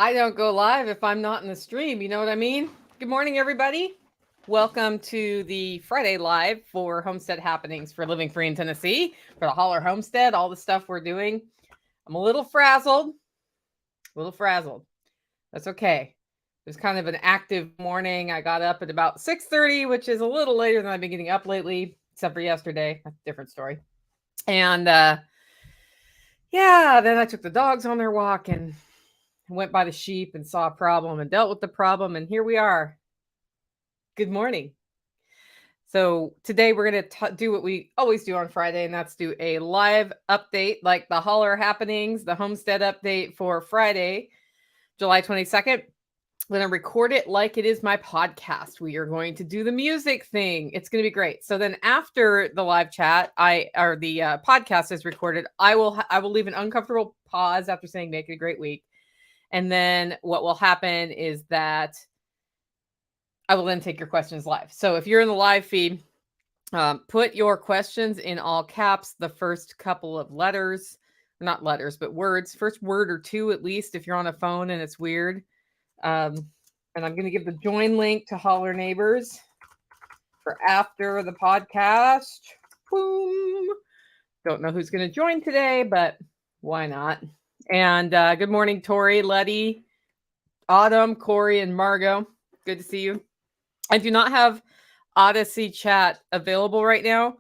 I don't go live if I'm not in the stream. You know what I mean? Good morning, everybody. Welcome to the Friday live for Homestead happenings for Living Free in Tennessee, for the Holler Homestead, all the stuff we're doing. I'm a little frazzled. That's okay. It was kind of an active morning. I got up at about 6:30, which is a little later than I've been getting up lately, except for yesterday. That's a different story. And then I took the dogs on their walk and went by the sheep and saw a problem and dealt with the problem. And here we are. Good morning. So today we're going to do what we always do on Friday, and that's do a live update like the Holler happenings, the Homestead update for Friday, July 22nd. I'm going to record it like it is my podcast. We are going to do the music thing. It's going to be great. So then after the live chat, the podcast is recorded, I will leave an uncomfortable pause after saying make it a great week. And then what will happen is that I will then take your questions live. So if you're in the live feed, put your questions in all caps, the first couple of letters, not letters, but words, first word or two at least if you're on a phone and it's weird. And I'm going to give the join link to Holler Neighbors for after the podcast. Boom. Don't know who's going to join today, but why not? And good morning, Tori, Letty, Autumn, Corey, and Margot. Good to see you. I do not have Odyssey chat available right now.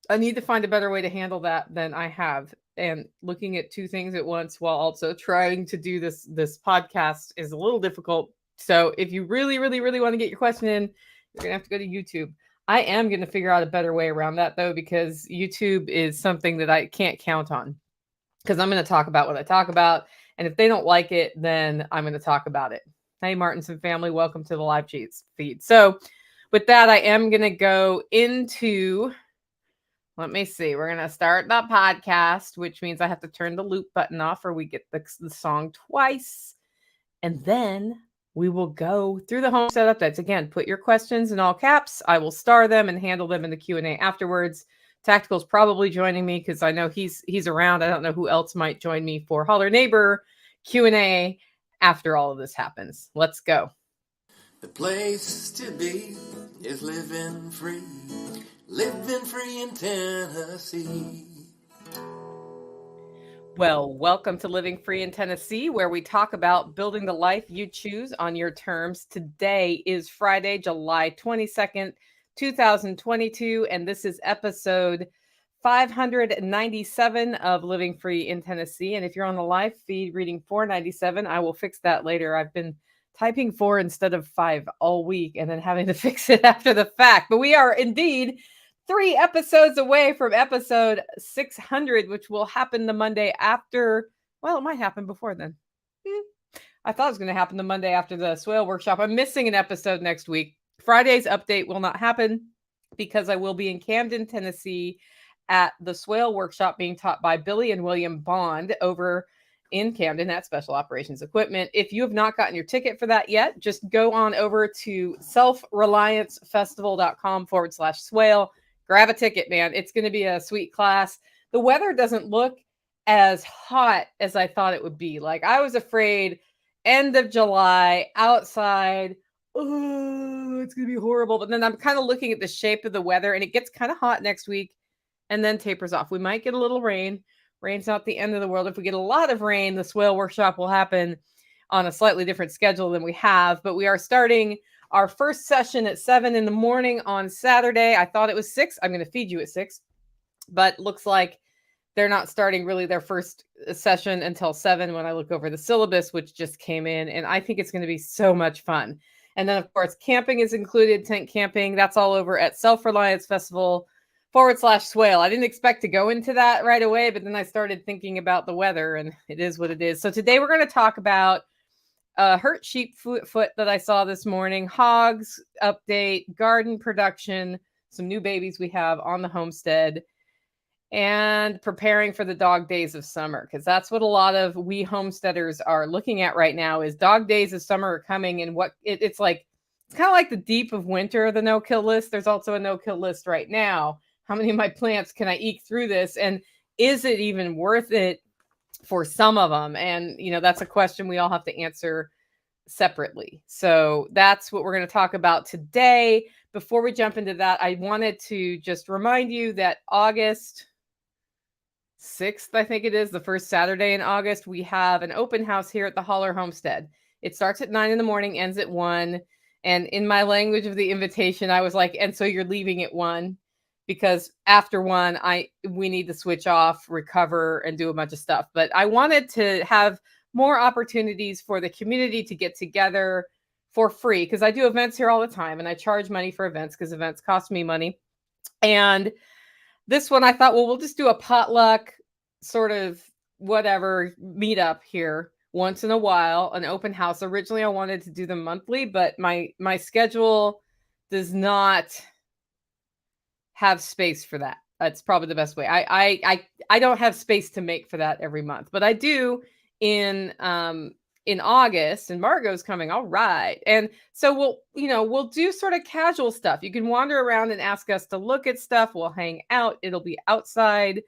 I need to find a better way to handle that than I have. And looking at two things at once while also trying to do this podcast is a little difficult. So if you really, really, really want to get your question in, you're going to have to go to YouTube. I am going to figure out a better way around that, though, because YouTube is something that I can't count on. Because I'm going to talk about what I talk about. And if they don't like it, then I'm going to talk about it. Hey, Martinson family, welcome to the live feed. So with that, I am going to go into, let me see, we're going to start the podcast, which means I have to turn the loop button off or we get the song twice. And then we will go through the homestead updates. Again, put your questions in all caps. I will star them and handle them in the Q&A afterwards. Tactical's probably joining me because I know he's around. I don't know who else might join me for Holler Neighbor Q&A after all of this happens. Let's go. The place to be is living free in Tennessee. Well, welcome to Living Free in Tennessee, where we talk about building the life you choose on your terms. Today is Friday, July 22nd, 2022, and this is episode 597 of Living Free in Tennessee. And if you're on the live feed reading 497, I will fix that later. I've been typing 4 instead of 5 all week and then having to fix it after the fact. But we are indeed 3 episodes away from episode 600, which will happen the Monday after. Well, it might happen before then. I thought it was going to happen the Monday after the Swale Workshop. I'm missing an episode next week. Friday's update will not happen because I will be in Camden, Tennessee at the Swale Workshop being taught by Billy and William Bond over in Camden at Special Operations Equipment. If you have not gotten your ticket for that yet, just go on over to selfreliancefestival.com/swale. Grab a ticket, man. It's going to be a sweet class. The weather doesn't look as hot as I thought it would be. Like I was afraid end of July outside. Oh, it's going to be horrible. But then I'm kind of looking at the shape of the weather and it gets kind of hot next week and then tapers off. We might get a little rain. Rain's not the end of the world. If we get a lot of rain, the Swale Workshop will happen on a slightly different schedule than we have. But we are starting our first session at 7 in the morning on Saturday. I thought it was 6. I'm going to feed you at 6. But looks like they're not starting really their first session until 7 when I look over the syllabus, which just came in. And I think it's going to be so much fun. And then, of course, camping is included, tent camping. That's all over at Self-Reliance Festival /Swale. I didn't expect to go into that right away, but then I started thinking about the weather and it is what it is. So today we're going to talk about hurt sheep foot that I saw this morning, hogs update, garden production, some new babies we have on the homestead, and preparing for the dog days of summer, because that's what a lot of we homesteaders are looking at right now is dog days of summer are coming. And what it's like, it's kind of like the deep of winter, the no-kill list. There's also a no-kill list right now. How many of my plants can I eke through this? And is it even worth it for some of them. And, that's a question we all have to answer separately. So that's what we're going to talk about today. Before we jump into that, I wanted to just remind you that August 6th, I think it is, the first Saturday in August, we have an open house here at the Holler Homestead. It starts at 9 in the morning, ends at 1. And in my language of the invitation, I was like, and so you're leaving at 1, because after 1, we need to switch off, recover, and do a bunch of stuff. But I wanted to have more opportunities for the community to get together for free, because I do events here all the time and I charge money for events because events cost me money. And this one I thought, well, we'll just do a potluck sort of whatever meetup here once in a while, an open house. Originally I wanted to do them monthly, but my schedule does not have space for that. That's probably the best way. I don't have space to make for that every month, but I do in August, and Margot's coming. All right. And so we'll do sort of casual stuff. You can wander around and ask us to look at stuff. We'll hang out. It'll be outside,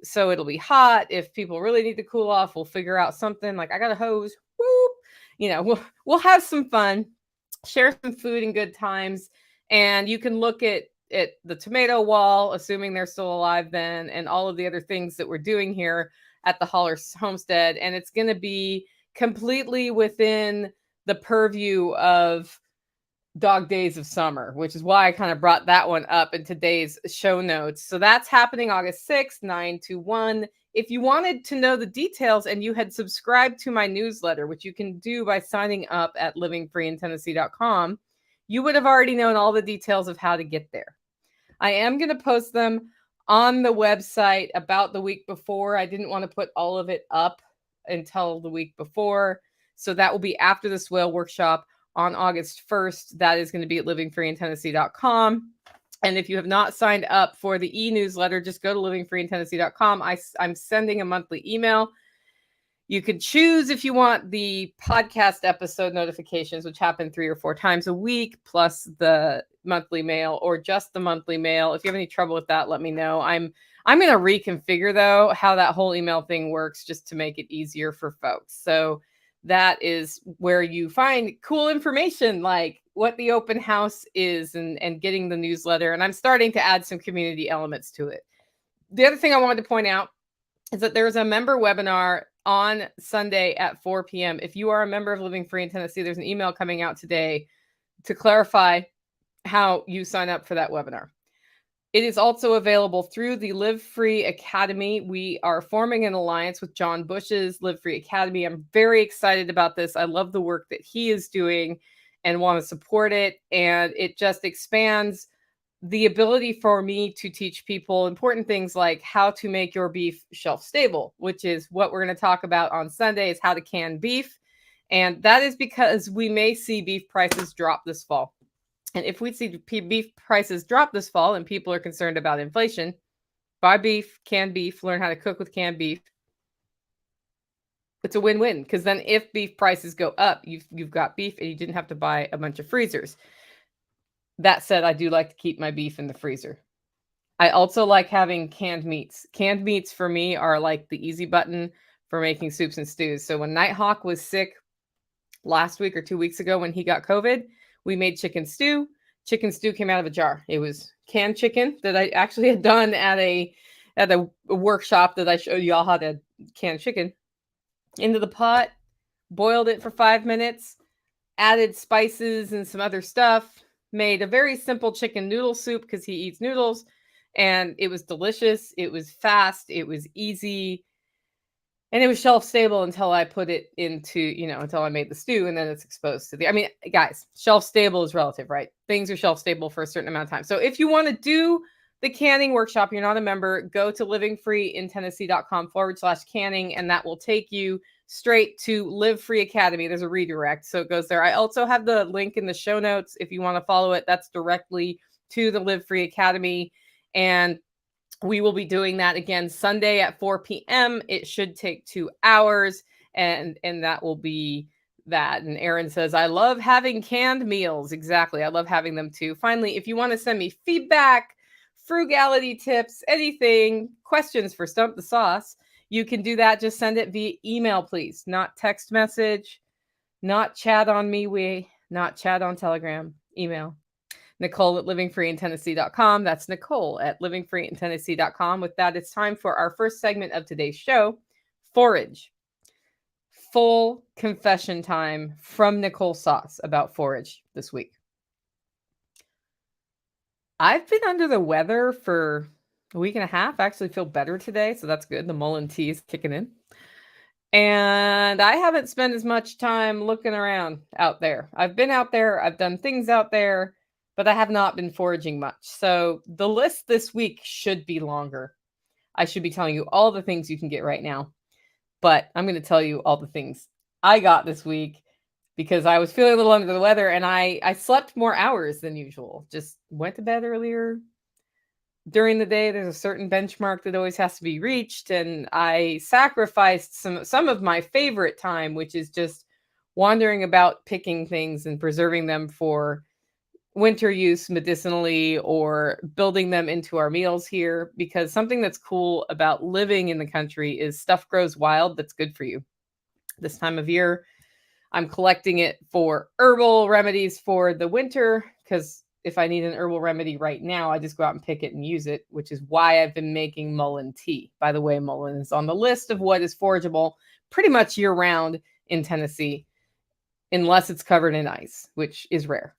so it'll be hot. If people really need to cool off, we'll figure out something like I got a hose. Whoop. We'll have some fun, share some food and good times. And you can look at the tomato wall, assuming they're still alive then, and all of the other things that we're doing here at the Holler Homestead. And it's going to be completely within the purview of Dog Days of Summer, which is why I kind of brought that one up in today's show notes. So that's happening August 6th, 9 to 1. If you wanted to know the details and you had subscribed to my newsletter, which you can do by signing up at livingfreeintennessee.com, you would have already known all the details of how to get there. I am going to post them on the website about the week before. I didn't want to put all of it up until the week before. So that will be after the swale workshop on August 1st. That is going to be at livingfreeintennessee.com. And if you have not signed up for the e-newsletter, just go to livingfreeintennessee.com. I'm sending a monthly email. You could choose if you want the podcast episode notifications, which happen 3 or 4 times a week, plus the monthly mail, or just the monthly mail. If you have any trouble with that, let me know. I'm going to reconfigure, though, how that whole email thing works, just to make it easier for folks. So that is where you find cool information like what the open house is and getting the newsletter. And I'm starting to add some community elements to it. The other thing I wanted to point out is that there's a member webinar on Sunday at 4 p.m. If you are a member of Living Free in Tennessee, there's an email coming out today to clarify how you sign up for that webinar. It is also available through the Live Free Academy. We are forming an alliance with John Bush's Live Free Academy. I'm very excited about this. I love the work that he is doing and want to support it. And it just expands the ability for me to teach people important things like how to make your beef shelf stable, which is what we're going to talk about on Sunday, is how to can beef. And that is because we may see beef prices drop this fall. And if we see beef prices drop this fall and people are concerned about inflation, buy beef, canned beef, learn how to cook with canned beef. It's a win-win, because then if beef prices go up, you've got beef and you didn't have to buy a bunch of freezers. That said, I do like to keep my beef in the freezer. I also like having canned meats. Canned meats for me are like the easy button for making soups and stews. So when Nighthawk was sick last week or 2 weeks ago when he got COVID, we made chicken stew. Chicken stew came out of a jar. It was canned chicken that I actually had done at a workshop that I showed you all how to can chicken. Into the pot, boiled it for 5 minutes, added spices and some other stuff, made a very simple chicken noodle soup because he eats noodles, and it was delicious. It was fast. It was easy. And it was shelf stable until I put it into, until I made the stew, and then it's exposed to guys, shelf stable is relative, right? Things are shelf stable for a certain amount of time. So if you want to do the canning workshop, you're not a member, go to livingfreeintennessee.com/canning, and that will take you straight to Live Free Academy. There's a redirect, so it goes there. I also have the link in the show notes. If you want to follow it, that's directly to the Live Free Academy. And we will be doing that again Sunday at 4 p.m. It should take 2 hours, and that will be that. And Erin says, I love having canned meals. Exactly. I love having them too. Finally, if you want to send me feedback, frugality tips, anything, questions for Stump the Sauce, You can do that. Just send it via email, please. Not text message, not chat on Mewe, not chat on Telegram. Email. Nicole at livingfreeintennessee.com. That's Nicole at livingfreeintennessee.com. With that, it's time for our first segment of today's show, Forage. Full confession time from Nicole Sauce about Forage this week. I've been under the weather for a week and a half. I actually feel better today, so that's good. The Mullein tea is kicking in. And I haven't spent as much time looking around out there. I've been out there, I've done things out there, but I have not been foraging much. So the list this week should be longer. I should be telling you all the things you can get right now, but I'm going to tell you all the things I got this week because I was feeling a little under the weather and I slept more hours than usual. Just went to bed earlier. During the day, there's a certain benchmark that always has to be reached, and I sacrificed some of my favorite time, which is just wandering about picking things and preserving them for winter use medicinally or building them into our meals here, because something that's cool about living in the country is stuff grows wild that's good for you. This time of year, I'm collecting it for herbal remedies for the winter, because if I need an herbal remedy right now, I just go out and pick it and use it, which is why I've been making mullein tea. By the way, mullein is on the list of what is forageable pretty much year round in Tennessee, unless it's covered in ice, which is rare.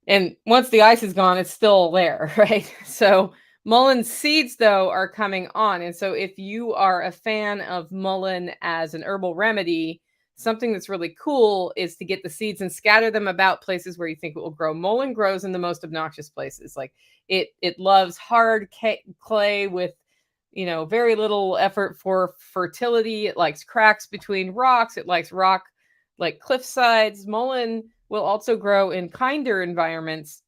And once the ice is gone, it's still there, right? So mullein seeds, though, are coming on. And so if you are a fan of mullein as an herbal remedy, something that's really cool is to get the seeds and scatter them about places where you think it will grow. Mullein grows in the most obnoxious places. Like it loves hard clay with, very little effort for fertility. It likes cracks between rocks. It likes rock like cliff sides. Mullein will also grow in kinder environments,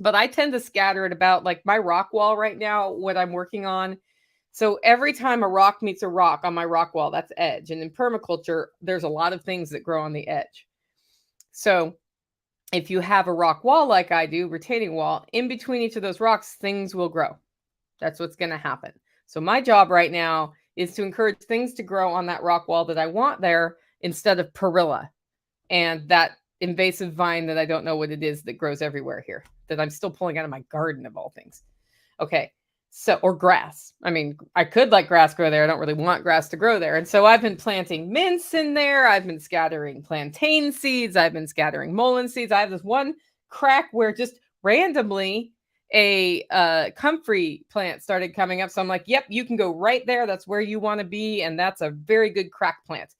but I tend to scatter it about, like my rock wall right now, what I'm working on. So every time a rock meets a rock on my rock wall, that's edge. And in permaculture, there's a lot of things that grow on the edge. So if you have a rock wall like I do, retaining wall, in between each of those rocks, things will grow. That's what's going to happen. So my job right now is to encourage things to grow on that rock wall that I want there instead of perilla and that invasive vine that I don't know what it is that grows everywhere here, that I'm still pulling out of my garden of all things. Okay. So, or grass. I mean, I could let grass grow there. I don't really want grass to grow there. And so I've been planting mints in there. I've been scattering plantain seeds. I've been scattering mullein seeds. I have this one crack where just randomly a comfrey plant started coming up. So I'm like, yep, you can go right there. That's where you want to be. And that's a very good crack plant.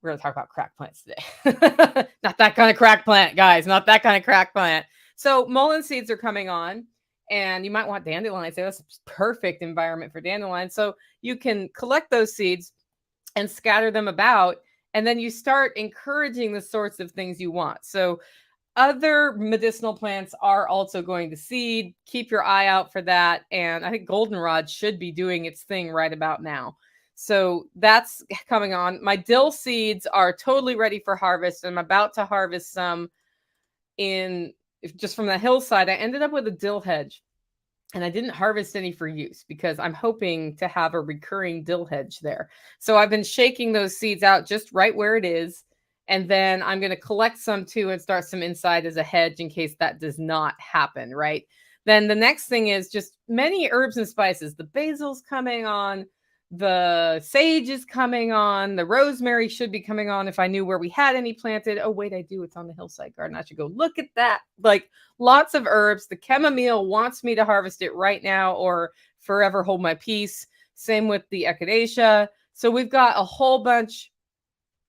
We're going to talk about crack plants today. Not that kind of crack plant, guys. Not that kind of crack plant. So mullein seeds are coming on. And you might want dandelions. That's a perfect environment for dandelions. So you can collect those seeds and scatter them about. And then you start encouraging the sorts of things you want. So other medicinal plants are also going to seed. Keep your eye out for that. And I think goldenrod should be doing its thing right about now. So that's coming on. My dill seeds are totally ready for harvest. I'm about to harvest some just from the hillside. I ended up with a dill hedge and I didn't harvest any for use because I'm hoping to have a recurring dill hedge there. So I've been shaking those seeds out just right where it is. And then I'm going to collect some too and start some inside as a hedge in case that does not happen, right? Then the next thing is just many herbs and spices. The basil's coming on. The sage is coming on. The rosemary should be coming on if I knew where we had any planted. Oh, wait, I do. It's on the hillside garden. I should go look at that. Like lots of herbs. The chamomile wants me to harvest it right now or forever hold my peace. Same with the echinacea. So we've got a whole bunch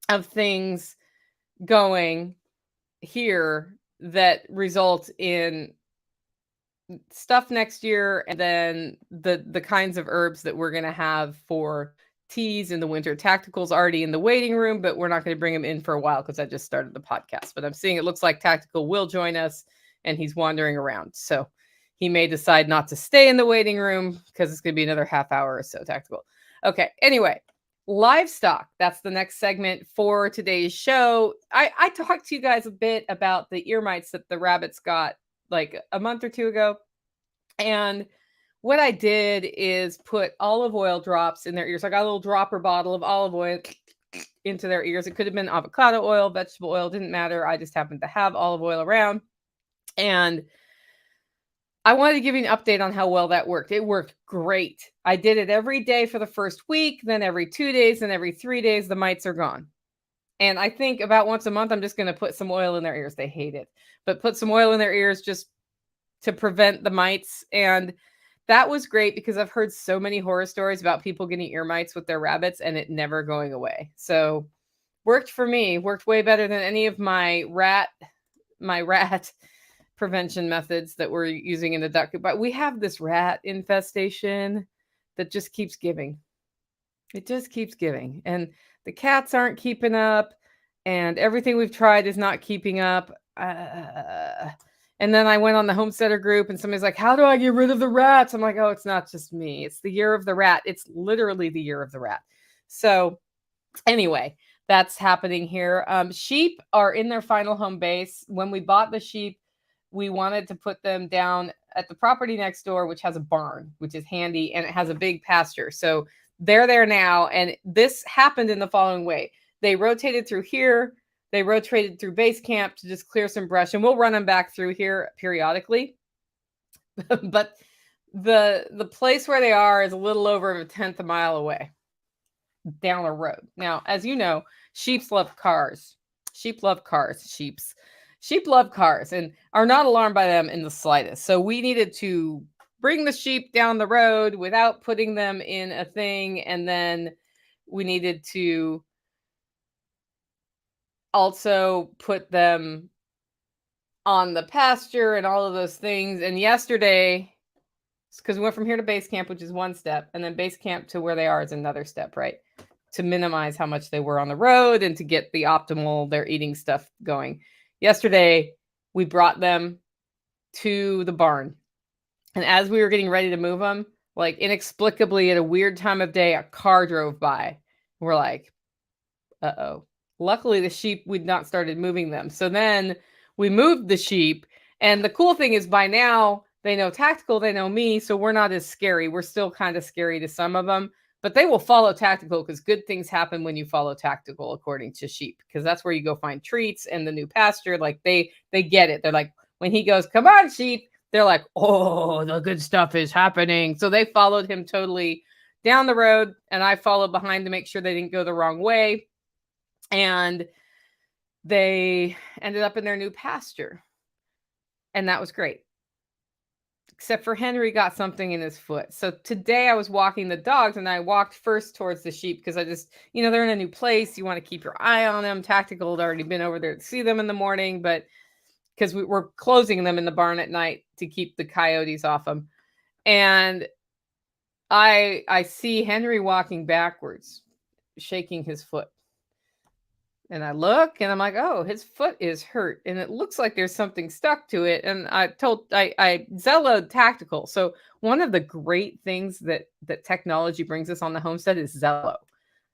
of things going here that result in stuff next year, and then the kinds of herbs that we're going to have for teas in the winter. Tactical's already in the waiting room, but we're not going to bring him in for a while because I just started the podcast. But I'm seeing it looks like Tactical will join us, and he's wandering around. So he may decide not to stay in the waiting room because it's going to be another half hour or so. Tactical. Okay. Anyway, livestock. That's the next segment for today's show. I talked to you guys a bit about the ear mites that the rabbits got like a month or two ago. And what I did is put olive oil drops in their ears. I got a little dropper bottle of olive oil into their ears. It could have been avocado oil, vegetable oil, didn't matter. I just happened to have olive oil around. And I wanted to give you an update on how well that worked. It worked great. I did it every day for the first week, then every 2 days, and every 3 days, the mites are gone. And I think about once a month, I'm just going to put some oil in their ears. They hate it, but put some oil in their ears just to prevent the mites. And that was great because I've heard so many horror stories about people getting ear mites with their rabbits and it never going away. So worked for me, worked way better than any of my rat prevention methods that we're using in the duck coop. But we have this rat infestation that just keeps giving. It just keeps giving. And the cats aren't keeping up. And everything we've tried is not keeping up. And then I went on the homesteader group and somebody's like, how do I get rid of the rats? I'm like, oh, it's not just me. It's the year of the rat. It's literally the year of the rat. So anyway, that's happening here. Sheep are in their final home base. When we bought the sheep, we wanted to put them down at the property next door, which has a barn, which is handy, and it has a big pasture. So they're there now. And this happened in the following way. They rotated through here. They rotated through base camp to just clear some brush, and we'll run them back through here periodically. But the place where they are is a little over a 1/10 a mile away down a road. Now, as you know, sheep love cars. Sheep love cars. Sheep love cars and are not alarmed by them in the slightest. So we needed to bring the sheep down the road without putting them in a thing. And then we needed to also put them on the pasture and all of those things. And yesterday, because we went from here to base camp, which is one step, and then base camp to where they are is another step, right? To minimize how much they were on the road and to get the optimal, their eating stuff going. Yesterday, we brought them to the barn. And as we were getting ready to move them, like inexplicably at a weird time of day, a car drove by. We're like, uh-oh. Luckily, the sheep, we'd not started moving them. So then we moved the sheep. And the cool thing is by now, they know tactical, they know me. So we're not as scary. We're still kind of scary to some of them. But they will follow tactical because good things happen when you follow tactical, according to sheep. Because that's where you go find treats and the new pasture. Like they get it. They're like, when he goes, come on, sheep. They're like, oh, the good stuff is happening. So they followed him totally down the road. And I followed behind to make sure they didn't go the wrong way. And they ended up in their new pasture. And that was great. Except for Henry got something in his foot. So today I was walking the dogs and I walked first towards the sheep because I just, they're in a new place. You want to keep your eye on them. Tactical had already been over there to see them in the morning, but because we were closing them in the barn at night to keep the coyotes off them. And I see Henry walking backwards, shaking his foot. And I look and I'm like, oh, his foot is hurt. And it looks like there's something stuck to it. And I Zello tactical. So one of the great things that technology brings us on the homestead is Zello.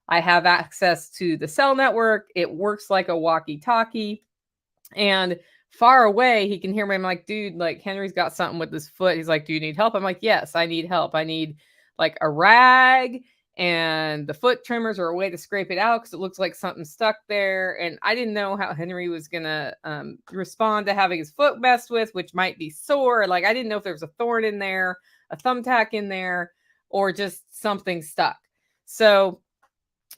I have access to the cell network. It works like a walkie-talkie. And far away, he can hear me. I'm like, dude, like Henry's got something with his foot. He's like, do you need help? I'm like, yes, I need help. I need like a rag and the foot trimmers are a way to scrape it out because it looks like something stuck there. And I didn't know how Henry was going to respond to having his foot messed with, which might be sore. Like, I didn't know if there was a thorn in there, a thumbtack in there, or just something stuck. So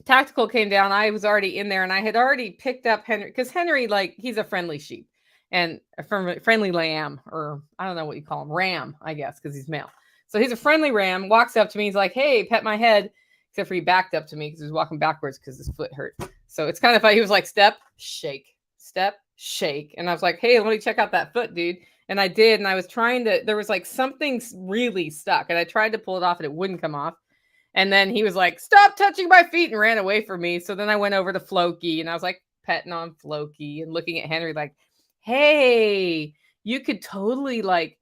tactical came down. I was already in there and I had already picked up Henry because Henry, like, he's a friendly sheep and a friendly lamb, or I don't know what you call him, ram, I guess, because he's male. So he's a friendly ram, walks up to me. He's like, hey, pet my head. Except for he backed up to me because he was walking backwards because his foot hurt. So it's kind of funny. He was like, step, shake. And I was like, hey, let me check out that foot, dude. And I did. And I was trying to, there was like something really stuck. And I tried to pull it off and it wouldn't come off. And then he was like, stop touching my feet, and ran away from me. So then I went over to Floki and I was like petting on Floki and looking at Henry like, hey, you could totally like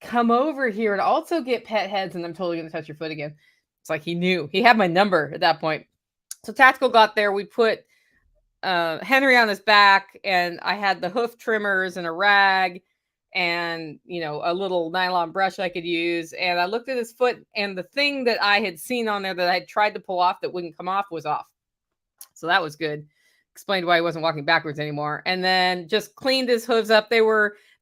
come over here and also get pet heads. And I'm totally going to touch your foot again. It's like he knew. He had my number at that point. So tactical got there. We put Henry on his back and I had the hoof trimmers and a rag. and, a little nylon brush I could use. And I looked at his foot, and the thing that I had seen on there that I had tried to pull off that wouldn't come off was off. So that was good. Explained why he wasn't walking backwards anymore. And then just cleaned his hooves up. They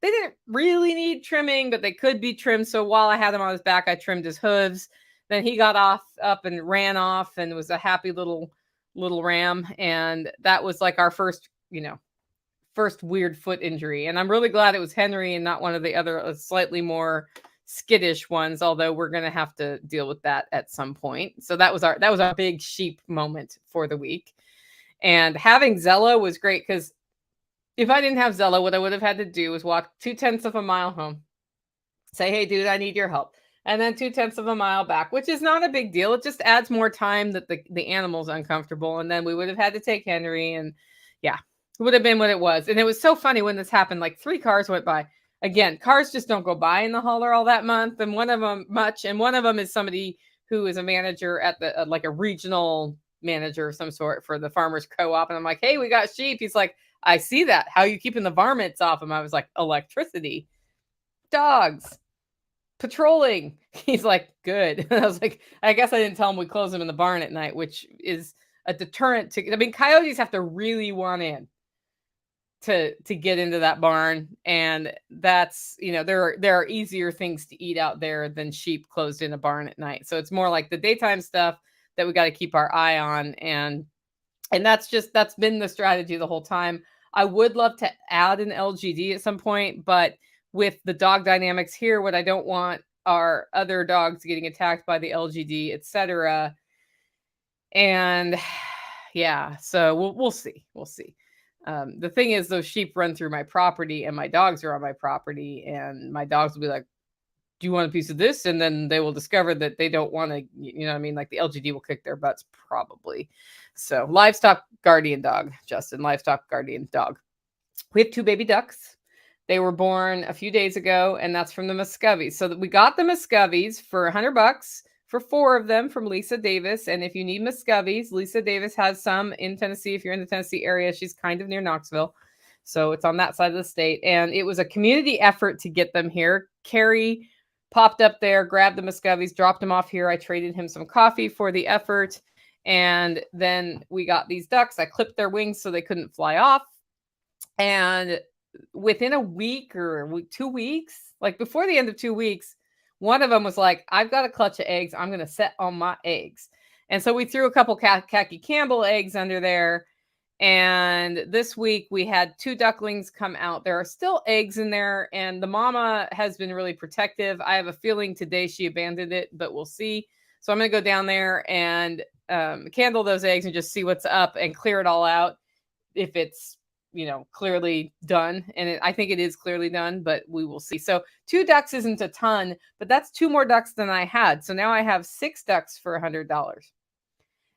didn't really need trimming, but they could be trimmed. So while I had him on his back, I trimmed his hooves. Then he got up and ran off and was a happy little ram. And that was like our first weird foot injury. And I'm really glad it was Henry and not one of the other slightly more skittish ones, although we're going to have to deal with that at some point. So that was our big sheep moment for the week. And having Zello was great, because if I didn't have Zello, what I would have had to do was walk 2/10 of a mile home, say, hey, dude, I need your help. And then 2/10 of a mile back, which is not a big deal. It just adds more time that the animal's uncomfortable. And then we would have had to take Henry, and yeah, it would have been what it was. And it was so funny when this happened, like 3 cars went by. Again, cars just don't go by in the Holler all that month. And one of them is somebody who is a manager at the, like a regional manager of some sort for the farmers co-op. And I'm like, hey, we got sheep. He's like, I see that. How are you keeping the varmints off them? I was like, electricity, dogs, patrolling. He's like, good. And I was like, I guess I didn't tell him we close them in the barn at night, which is a deterrent coyotes have to really want in to get into that barn. And that's, there are easier things to eat out there than sheep closed in a barn at night. So it's more like the daytime stuff that we got to keep our eye on. And that's been the strategy the whole time. I would love to add an LGD at some point, but with the dog dynamics here, what I don't want are other dogs getting attacked by the LGD, etc. And yeah, so we'll see. The thing is, those sheep run through my property, and my dogs are on my property, and my dogs will be like, do you want a piece of this? And then they will discover that they don't want to, like the LGD will kick their butts probably. So livestock guardian dog, Justin, livestock guardian dog. We have 2 baby ducks. They were born a few days ago, and that's from the Muscovies. So we got the Muscovies for $100 for 4 of them from Lisa Davis. And if you need Muscovies, Lisa Davis has some in Tennessee. If you're in the Tennessee area, she's kind of near Knoxville. So it's on that side of the state. And it was a community effort to get them here. Carrie popped up there, grabbed the Muscovies, dropped him off here. I traded him some coffee for the effort. And then we got these ducks. I clipped their wings so they couldn't fly off. And within a week or 2 weeks, like before the end of 2 weeks, one of them was like, I've got a clutch of eggs. I'm going to set on my eggs. And so we threw a couple khaki Campbell eggs under there. And this week we had 2 ducklings come out. There are still eggs in there, and the mama has been really protective. I have a feeling today she abandoned it, but we'll see. So I'm going to go down there and candle those eggs and just see what's up and clear it all out if it's, clearly done. And I think it is clearly done, but we will see. So 2 ducks isn't a ton, but that's 2 more ducks than I had. So now I have 6 ducks for $100.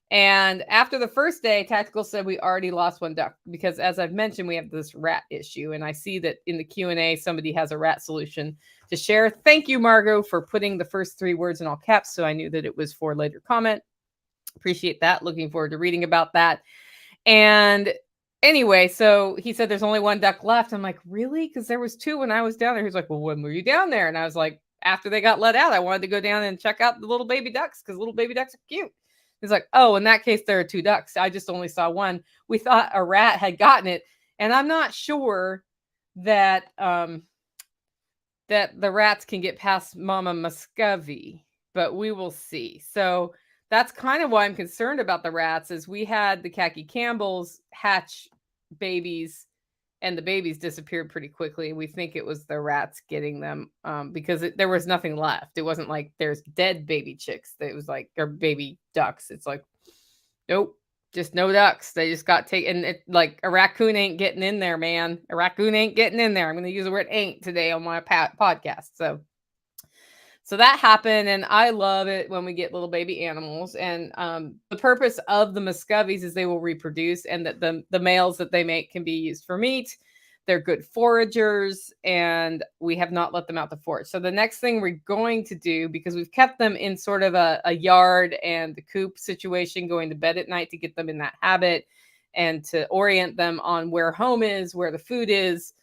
And after the first day, Tactical said we already lost 1 duck because, as I've mentioned, we have this rat issue. And I see that in the Q&A, somebody has a rat solution to share. Thank you, Margot, for putting the first 3 words in all caps, so I knew that it was for later comment. Appreciate that. Looking forward to reading about that. And anyway, so he said there's only 1 duck left. I'm like, really? Because there was 2 when I was down there. He's like, well, when were you down there? And I was like, after they got let out, I wanted to go down and check out the little baby ducks because little baby ducks are cute. He's like, oh, in that case, there are 2 ducks. I just only saw 1. We thought a rat had gotten it. And I'm not sure that that the rats can get past Mama Muscovy, but we will see. So that's kind of why I'm concerned about the rats, is we had the khaki Campbells hatch babies, and the babies disappeared pretty quickly. We think it was the rats getting them because there was nothing left. It wasn't like there's dead baby chicks. It was like they're baby ducks. It's like, nope, just no ducks. They just got taken. It like a raccoon ain't getting in there, man. A raccoon ain't getting in there. I'm going to use the word ain't today on my podcast. So that happened, and I love it when we get little baby animals. And the purpose of the Muscovies is they will reproduce, and that the males that they make can be used for meat. They're good foragers, and we have not let them out to forage. So the next thing we're going to do, because we've kept them in sort of a yard and the coop situation, going to bed at night to get them in that habit and to orient them on where home is, where the food is,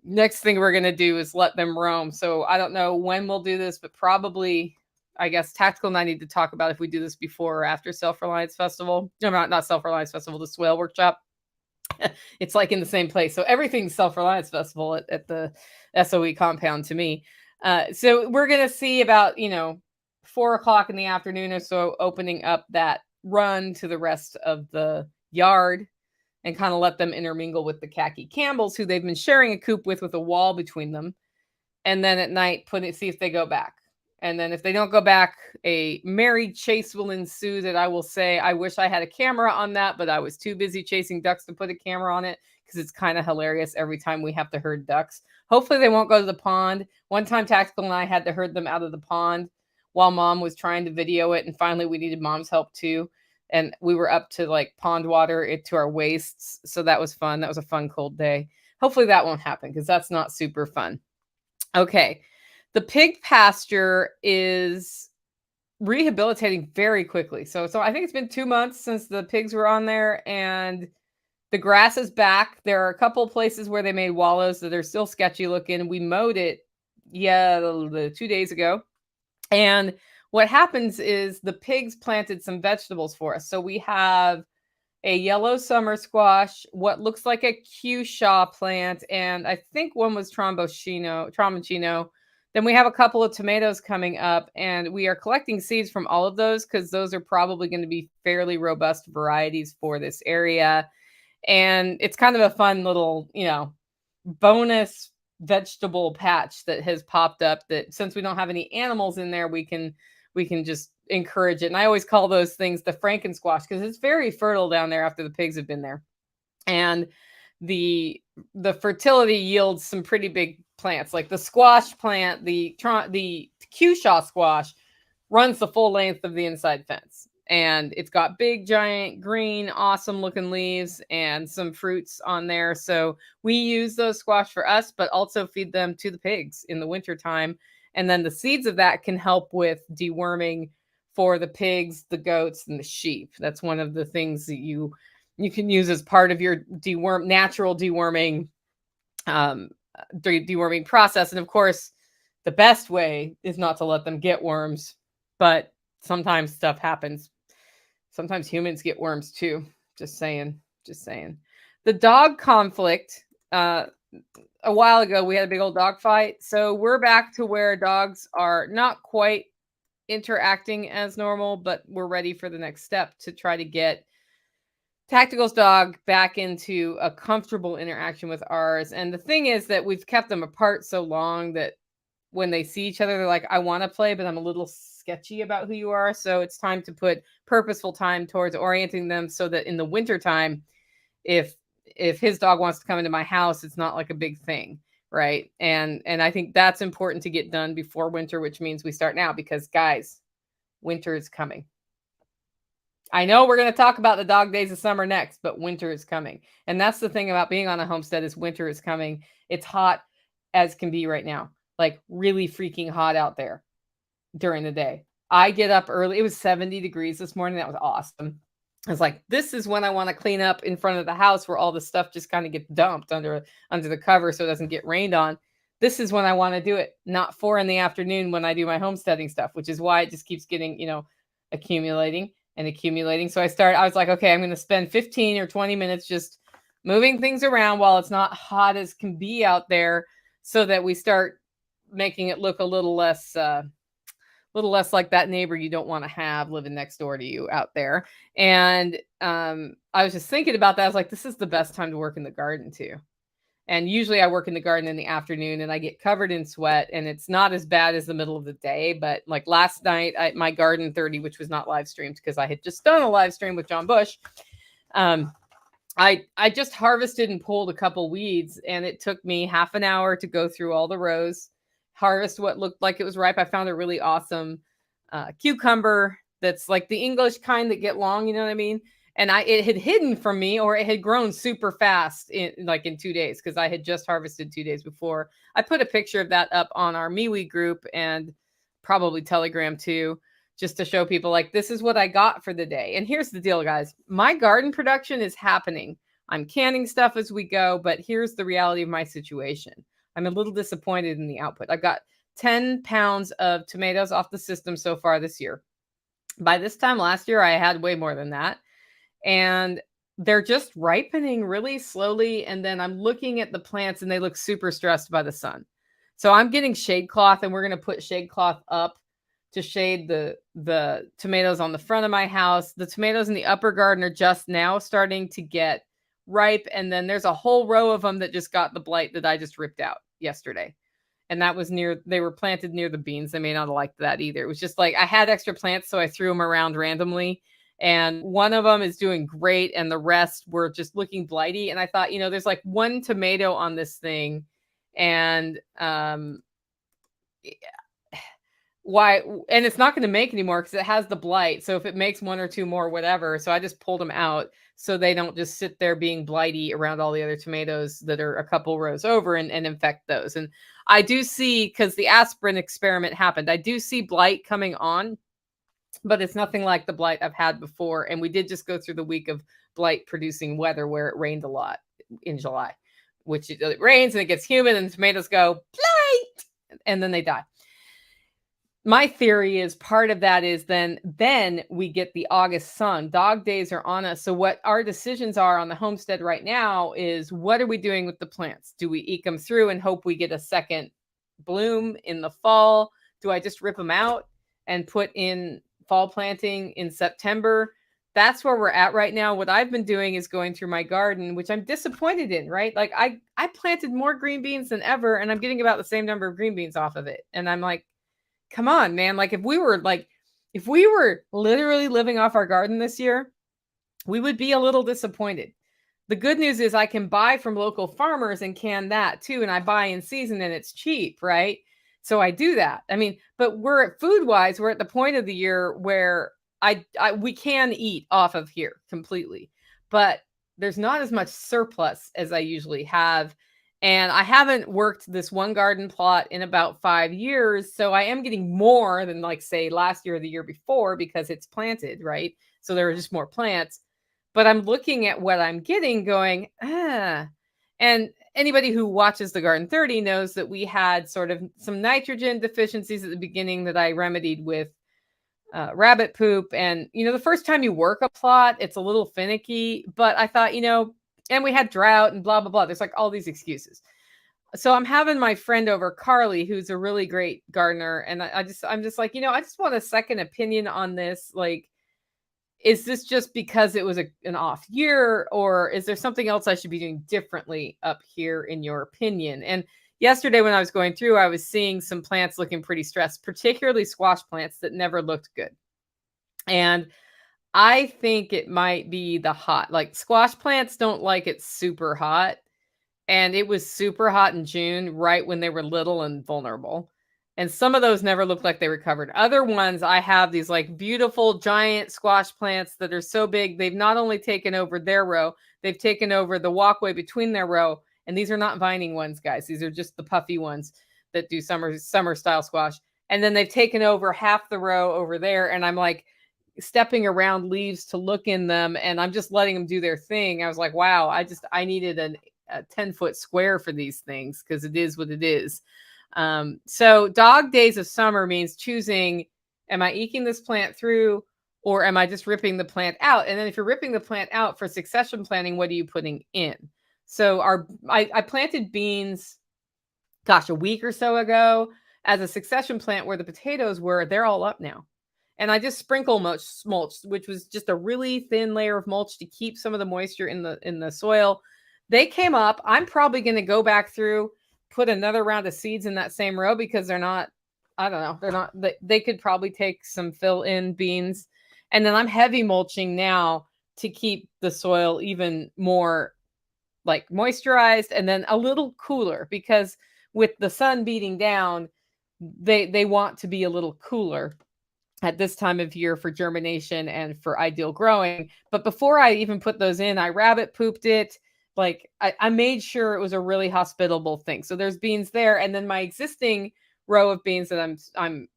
next thing we're going to do is let them roam. So I don't know when we'll do this, but probably, I guess, Tactical and I need to talk about if we do this before or after Self-Reliance Festival. No, not Self-Reliance Festival, the Swale Workshop. It's like in the same place. So everything's Self-Reliance Festival at the SOE compound to me. So we're going to see about, 4 o'clock in the afternoon or so, opening up that run to the rest of the yard and kind of let them intermingle with the khaki Campbells, who they've been sharing a coop with a wall between them. And then at night, see if they go back. And then if they don't go back, a merry chase will ensue that I will say, I wish I had a camera on that, but I was too busy chasing ducks to put a camera on it because it's kind of hilarious every time we have to herd ducks. Hopefully they won't go to the pond. One time Tactical and I had to herd them out of the pond while Mom was trying to video it. And finally we needed Mom's help too. And we were up to like pond water to our waists. So that was fun. That was a fun cold day. Hopefully that won't happen because that's not super fun. Okay. The pig pasture is rehabilitating very quickly. So I think it's been 2 months since the pigs were on there and the grass is back. There are a couple of places where they made wallows that are still sketchy looking. We mowed it, 2 days ago. And what happens is the pigs planted some vegetables for us. So we have a yellow summer squash, what looks like a cushaw plant, and I think one was tromboncino. Then we have a couple of tomatoes coming up, and we are collecting seeds from all of those because those are probably going to be fairly robust varieties for this area. And it's kind of a fun little, bonus vegetable patch that has popped up that since we don't have any animals in there, we can just encourage it. And I always call those things the Franken squash because it's very fertile down there after the pigs have been there. And the fertility yields some pretty big plants, like the squash plant, the cushaw squash runs the full length of the inside fence. And it's got big, giant, green, awesome looking leaves and some fruits on there. So we use those squash for us, but also feed them to the pigs in the wintertime. And then the seeds of that can help with deworming for the pigs, the goats, and the sheep. That's one of the things that you can use as part of your natural deworming deworming process. And of course, the best way is not to let them get worms, but sometimes stuff happens. Sometimes humans get worms too. Just saying. The dog conflict, a while ago, we had a big old dog fight. So we're back to where dogs are not quite interacting as normal, but we're ready for the next step to try to get Tactical's dog back into a comfortable interaction with ours. And the thing is that we've kept them apart so long that when they see each other, they're like, I want to play, but I'm a little sketchy about who you are. So it's time to put purposeful time towards orienting them so that in the wintertime, if his dog wants to come into my house, it's not like a big thing. Right. And I think that's important to get done before winter, which means we start now because guys, winter is coming. I know we're going to talk about the dog days of summer next, but winter is coming. And that's the thing about being on a homestead is winter is coming. It's hot as can be right now, like really freaking hot out there during the day. I get up early. It was 70 degrees this morning. That was awesome. I was like, this is when I want to clean up in front of the house where all the stuff just kind of gets dumped under the cover so it doesn't get rained on. This is when I want to do it, not 4 p.m. when I do my homesteading stuff, which is why it just keeps getting, accumulating. So I was like, okay, I'm going to spend 15 or 20 minutes just moving things around while it's not hot as can be out there so that we start making it look a little less like that neighbor you don't want to have living next door to you out there. And I was just thinking about that. I was like, this is the best time to work in the garden too. And usually I work in the garden in the afternoon and I get covered in sweat and it's not as bad as the middle of the day. But like last night, my garden 30, which was not live streamed because I had just done a live stream with John Bush. I just harvested and pulled a couple weeds and it took me half an hour to go through all the rows, harvest what looked like it was ripe. I found a really awesome cucumber that's like the English kind that get long, you know what I mean? And it had hidden from me or it had grown super fast in 2 days because I had just harvested 2 days before. I put a picture of that up on our Mewe group and probably Telegram too, just to show people like, this is what I got for the day. And here's the deal, guys. My garden production is happening. I'm canning stuff as we go, but here's the reality of my situation. I'm a little disappointed in the output. I've got 10 pounds of tomatoes off the system so far this year. By this time last year, I had way more than that. And they're just ripening really slowly. And then I'm looking at the plants and they look super stressed by the sun. So I'm getting shade cloth, and we're going to put shade cloth up to shade the tomatoes on the front of my house. The tomatoes in the upper garden are just now starting to get ripe. And then there's a whole row of them that just got the blight that I just ripped out yesterday. And that was they were planted near the beans. They may not have liked that either. It was just like I had extra plants, so I threw them around randomly. And one of them is doing great, and the rest were just looking blighty. And I thought, there's like one tomato on this thing, and why? And it's not going to make anymore because it has the blight. So if it makes one or two more, whatever. So I just pulled them out so they don't just sit there being blighty around all the other tomatoes that are a couple rows over and infect those. And I do see, because the aspirin experiment happened, I do see blight coming on, but it's nothing like the blight I've had before. And we did just go through the week of blight producing weather where it rained a lot in July, which it rains and it gets humid and the tomatoes go blight and then they die. My theory is part of that is then we get the August sun. Dog days are on us. So what our decisions are on the homestead right now is, what are we doing with the plants? Do we eke them through and hope we get a second bloom in the fall? Do I just rip them out and put in fall planting in September? That's where we're at right now. What I've been doing is going through my garden, which I'm disappointed in, right? Like I planted more green beans than ever, and I'm getting about the same number of green beans off of it. And I'm like, come on, man. Like if we were literally living off our garden this year, we would be a little disappointed. The good news is I can buy from local farmers and can that too. And I buy in season and it's cheap, right? So I do that. I mean, but we're at food-wise, we're at the point of the year where we can eat off of here completely, but there's not as much surplus as I usually have. And I haven't worked this one garden plot in about 5 years. So I am getting more than like say last year or the year before because it's planted, right? So there are just more plants, but I'm looking at what I'm getting going, and anybody who watches the Garden 30 knows that we had sort of some nitrogen deficiencies at the beginning that I remedied with rabbit poop. And, the first time you work a plot, it's a little finicky, but I thought, and we had drought and blah, blah, blah. There's like all these excuses. So I'm having my friend over, Carly, who's a really great gardener. And I'm just like, I just want a second opinion on this. Like, is this just because it was an off year, or is there something else I should be doing differently up here in your opinion? And yesterday when I was going through, I was seeing some plants looking pretty stressed, particularly squash plants that never looked good. And I think it might be the hot. Like squash plants don't like it super hot. And it was super hot in June, right when they were little and vulnerable. And some of those never looked like they recovered. Other ones, I have these like beautiful giant squash plants that are so big. They've not only taken over their row, they've taken over the walkway between their row. And these are not vining ones, guys. These are just the puffy ones that do summer style squash. And then they've taken over half the row over there. And I'm like, stepping around leaves to look in them, and I'm just letting them do their thing. I was like, wow, I needed a 10-foot square for these things because it is what it is. So dog days of summer means choosing, am I eking this plant through or am I just ripping the plant out? And then if you're ripping the plant out for succession planting, what are you putting in? So I planted beans, a week or so ago as a succession plant where the potatoes were. They're all up now. And I just sprinkle mulch, which was just a really thin layer of mulch to keep some of the moisture in the soil. They came up. I'm probably going to go back through, put another round of seeds in that same row because they're not, I don't know, they're not, they could probably take some fill-in beans. And then I'm heavy mulching now to keep the soil even more like moisturized and then a little cooler, because with the sun beating down, they want to be a little cooler at this time of year for germination and for ideal growing. But before I even put those in, I rabbit pooped it. Like I made sure it was a really hospitable thing. So there's beans there. And then my existing row of beans that I'm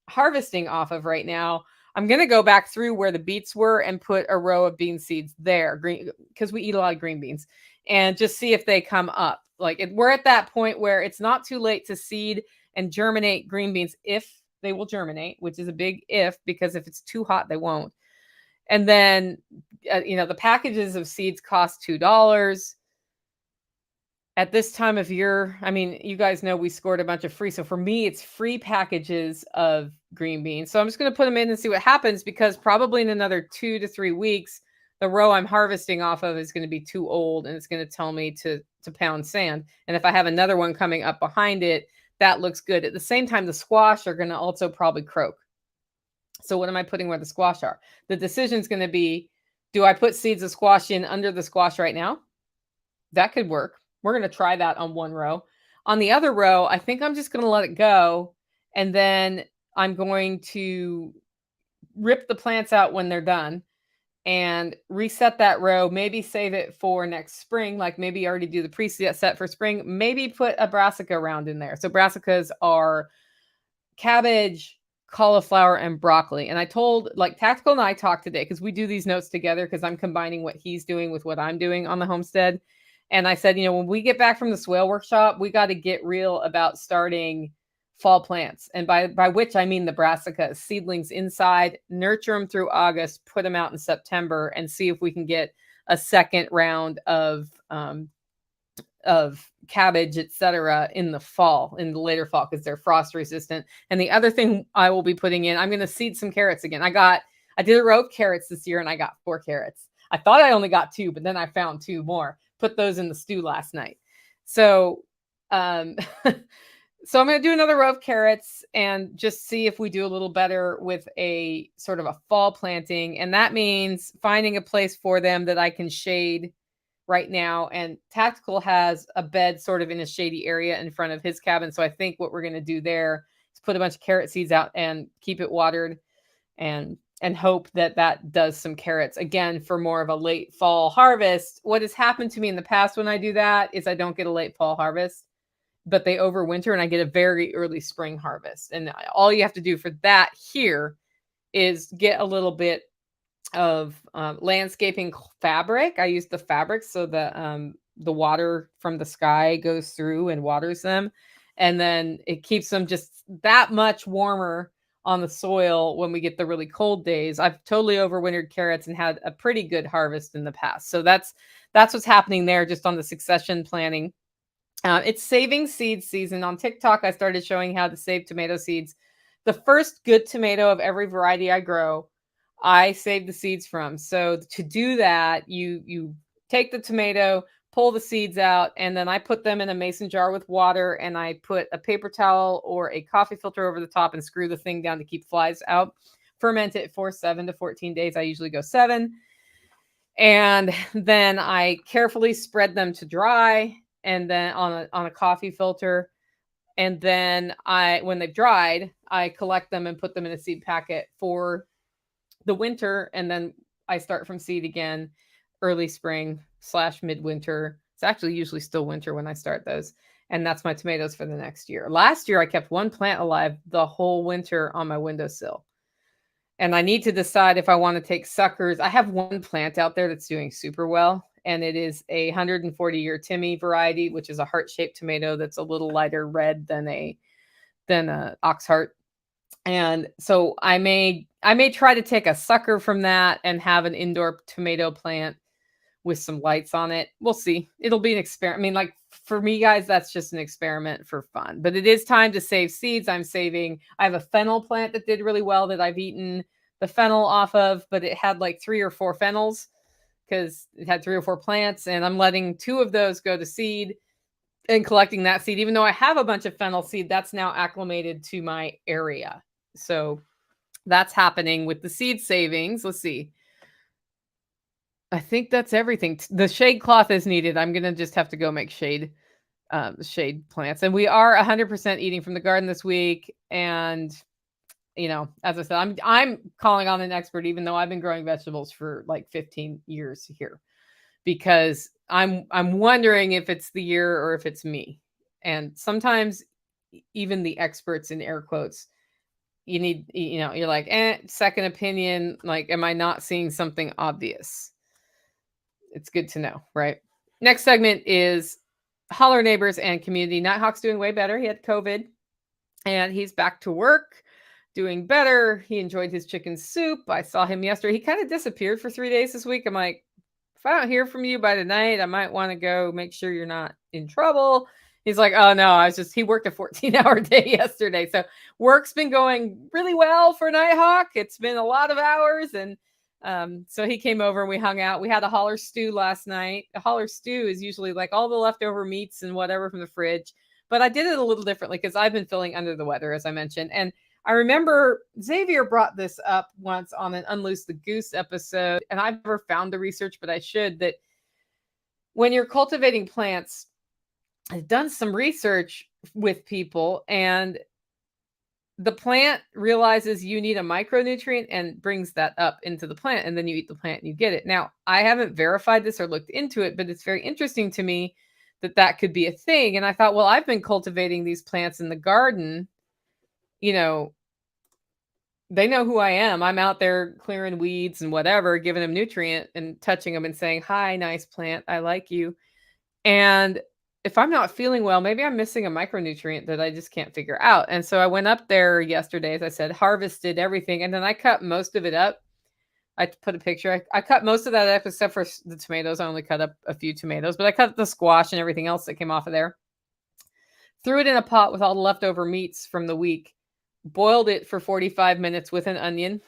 harvesting off of right now I'm going to go back through where the beets were and put a row of bean seeds there, green, because we eat a lot of green beans, and just see if they come up. Like we're at that point where it's not too late to seed and germinate green beans if they will germinate, which is a big if, because if it's too hot, they won't. And then, the packages of seeds cost $2. At this time of year, I mean, you guys know we scored a bunch of free. So for me, it's free packages of green beans. So I'm just going to put them in and see what happens, because probably in another 2 to 3 weeks, the row I'm harvesting off of is going to be too old, and it's going to tell me to pound sand. And if I have another one coming up behind it, that looks good. At the same time, the squash are going to also probably croak. So what am I putting where the squash are? The decision is going to be, do I put seeds of squash in under the squash right now? That could work. We're going to try that on one row. On the other row, I think I'm just going to let it go. And then I'm going to rip the plants out when they're done and reset that row. Maybe save it for next spring. Like maybe already do the preset for spring. Maybe put a brassica round in there. So brassicas are cabbage, cauliflower, and broccoli. And I told, like, Tactical and I talked today, because we do these notes together, because I'm combining what he's doing with what I'm doing on the homestead. And I said, when we get back from the swale workshop, we got to get real about starting fall plants. And by which I mean the brassica seedlings inside, nurture them through August, put them out in September, and see if we can get a second round of cabbage, etc., in the fall, in the later fall, because they're frost resistant. And the other thing I will be putting in, I'm going to seed some carrots again. I did a row of carrots this year, and I got 4 carrots. I thought I only got 2, but then I found 2 more. Put those in the stew last night. So, so I'm going to do another row of carrots and just see if we do a little better with a sort of a fall planting. And that means finding a place for them that I can shade right now. And Tactical has a bed sort of in a shady area in front of his cabin. So I think what we're going to do there is put a bunch of carrot seeds out and keep it watered, and hope that does some carrots again for more of a late fall harvest. What has happened to me in the past when I do that is I don't get a late fall harvest, but they overwinter and I get a very early spring harvest. And all you have to do for that here is get a little bit of landscaping fabric. I use the fabric so the water from the sky goes through and waters them, and then it keeps them just that much warmer on the soil when we get the really cold days. I've totally overwintered carrots and had a pretty good harvest in the past. So that's what's happening there, just on the succession planning. It's saving seed season. On TikTok, I started showing how to save tomato seeds. The first good tomato of every variety I grow, I save the seeds from. So to do that, you take the tomato, pull the seeds out, and then I put them in a mason jar with water, and I put a paper towel or a coffee filter over the top and screw the thing down to keep flies out. Ferment it for 7 to 14 days. I usually go 7. And then I carefully spread them to dry, and then on a coffee filter. And then when they've dried, I collect them and put them in a seed packet for the winter. And then I start from seed again, early spring / midwinter. It's actually usually still winter when I start those. And that's my tomatoes for the next year. Last year, I kept one plant alive the whole winter on my windowsill. And I need to decide if I want to take suckers. I have one plant out there that's doing super well, and it is a 140-year Timmy variety, which is a heart-shaped tomato that's a little lighter red than a ox heart. And so I may try to take a sucker from that and have an indoor tomato plant with some lights on it. We'll see. It'll be an experiment. I mean, like, for me, guys, that's just an experiment for fun. But it is time to save seeds. I have a fennel plant that did really well that I've eaten the fennel off of, but it had like 3 or 4 fennels because it had 3 or 4 plants. And I'm letting 2 of those go to seed and collecting that seed. Even though I have a bunch of fennel seed, that's now acclimated to my area. So that's happening with the seed savings. Let's see. I think that's everything. The shade cloth is needed. I'm going to just have to go make shade plants. And we are 100% eating from the garden this week. And, as I said, I'm calling on an expert, even though I've been growing vegetables for like 15 years here, because I'm wondering if it's the year or if it's me. And sometimes even the experts, in air quotes, you need, you're like, second opinion. Like, am I not seeing something obvious? It's good to know, right? Next segment is Holler neighbors and community. Nighthawk's doing way better. He had COVID and he's back to work, doing better. He enjoyed his chicken soup. I saw him yesterday. He kind of disappeared for 3 days this week. I'm like, if I don't hear from you by tonight, I might want to go make sure you're not in trouble. He's like, oh no, he worked a 14-hour day yesterday. So work's been going really well for Nighthawk. It's been a lot of hours. And so he came over and we hung out. We had a Holler stew last night. A Holler stew is usually like all the leftover meats and whatever from the fridge. But I did it a little differently because I've been feeling under the weather, as I mentioned. And I remember Xavier brought this up once on an Unloose the Goose episode, and I've never found the research, but I should, that when you're cultivating plants, I've done some research with people, and the plant realizes you need a micronutrient and brings that up into the plant, and then you eat the plant and you get it. Now, I haven't verified this or looked into it, but it's very interesting to me that could be a thing. And I thought, well, I've been cultivating these plants in the garden. They know who I am. I'm out there clearing weeds and whatever, giving them nutrient and touching them and saying, hi, nice plant. I like you. And if I'm not feeling well, maybe I'm missing a micronutrient that I just can't figure out. And so I went up there yesterday, as I said, harvested everything. And then I cut most of it up. I put a picture. I cut most of that up except for the tomatoes. I only cut up a few tomatoes, but I cut the squash and everything else that came off of there. Threw it in a pot with all the leftover meats from the week. Boiled it for 45 minutes with an onion.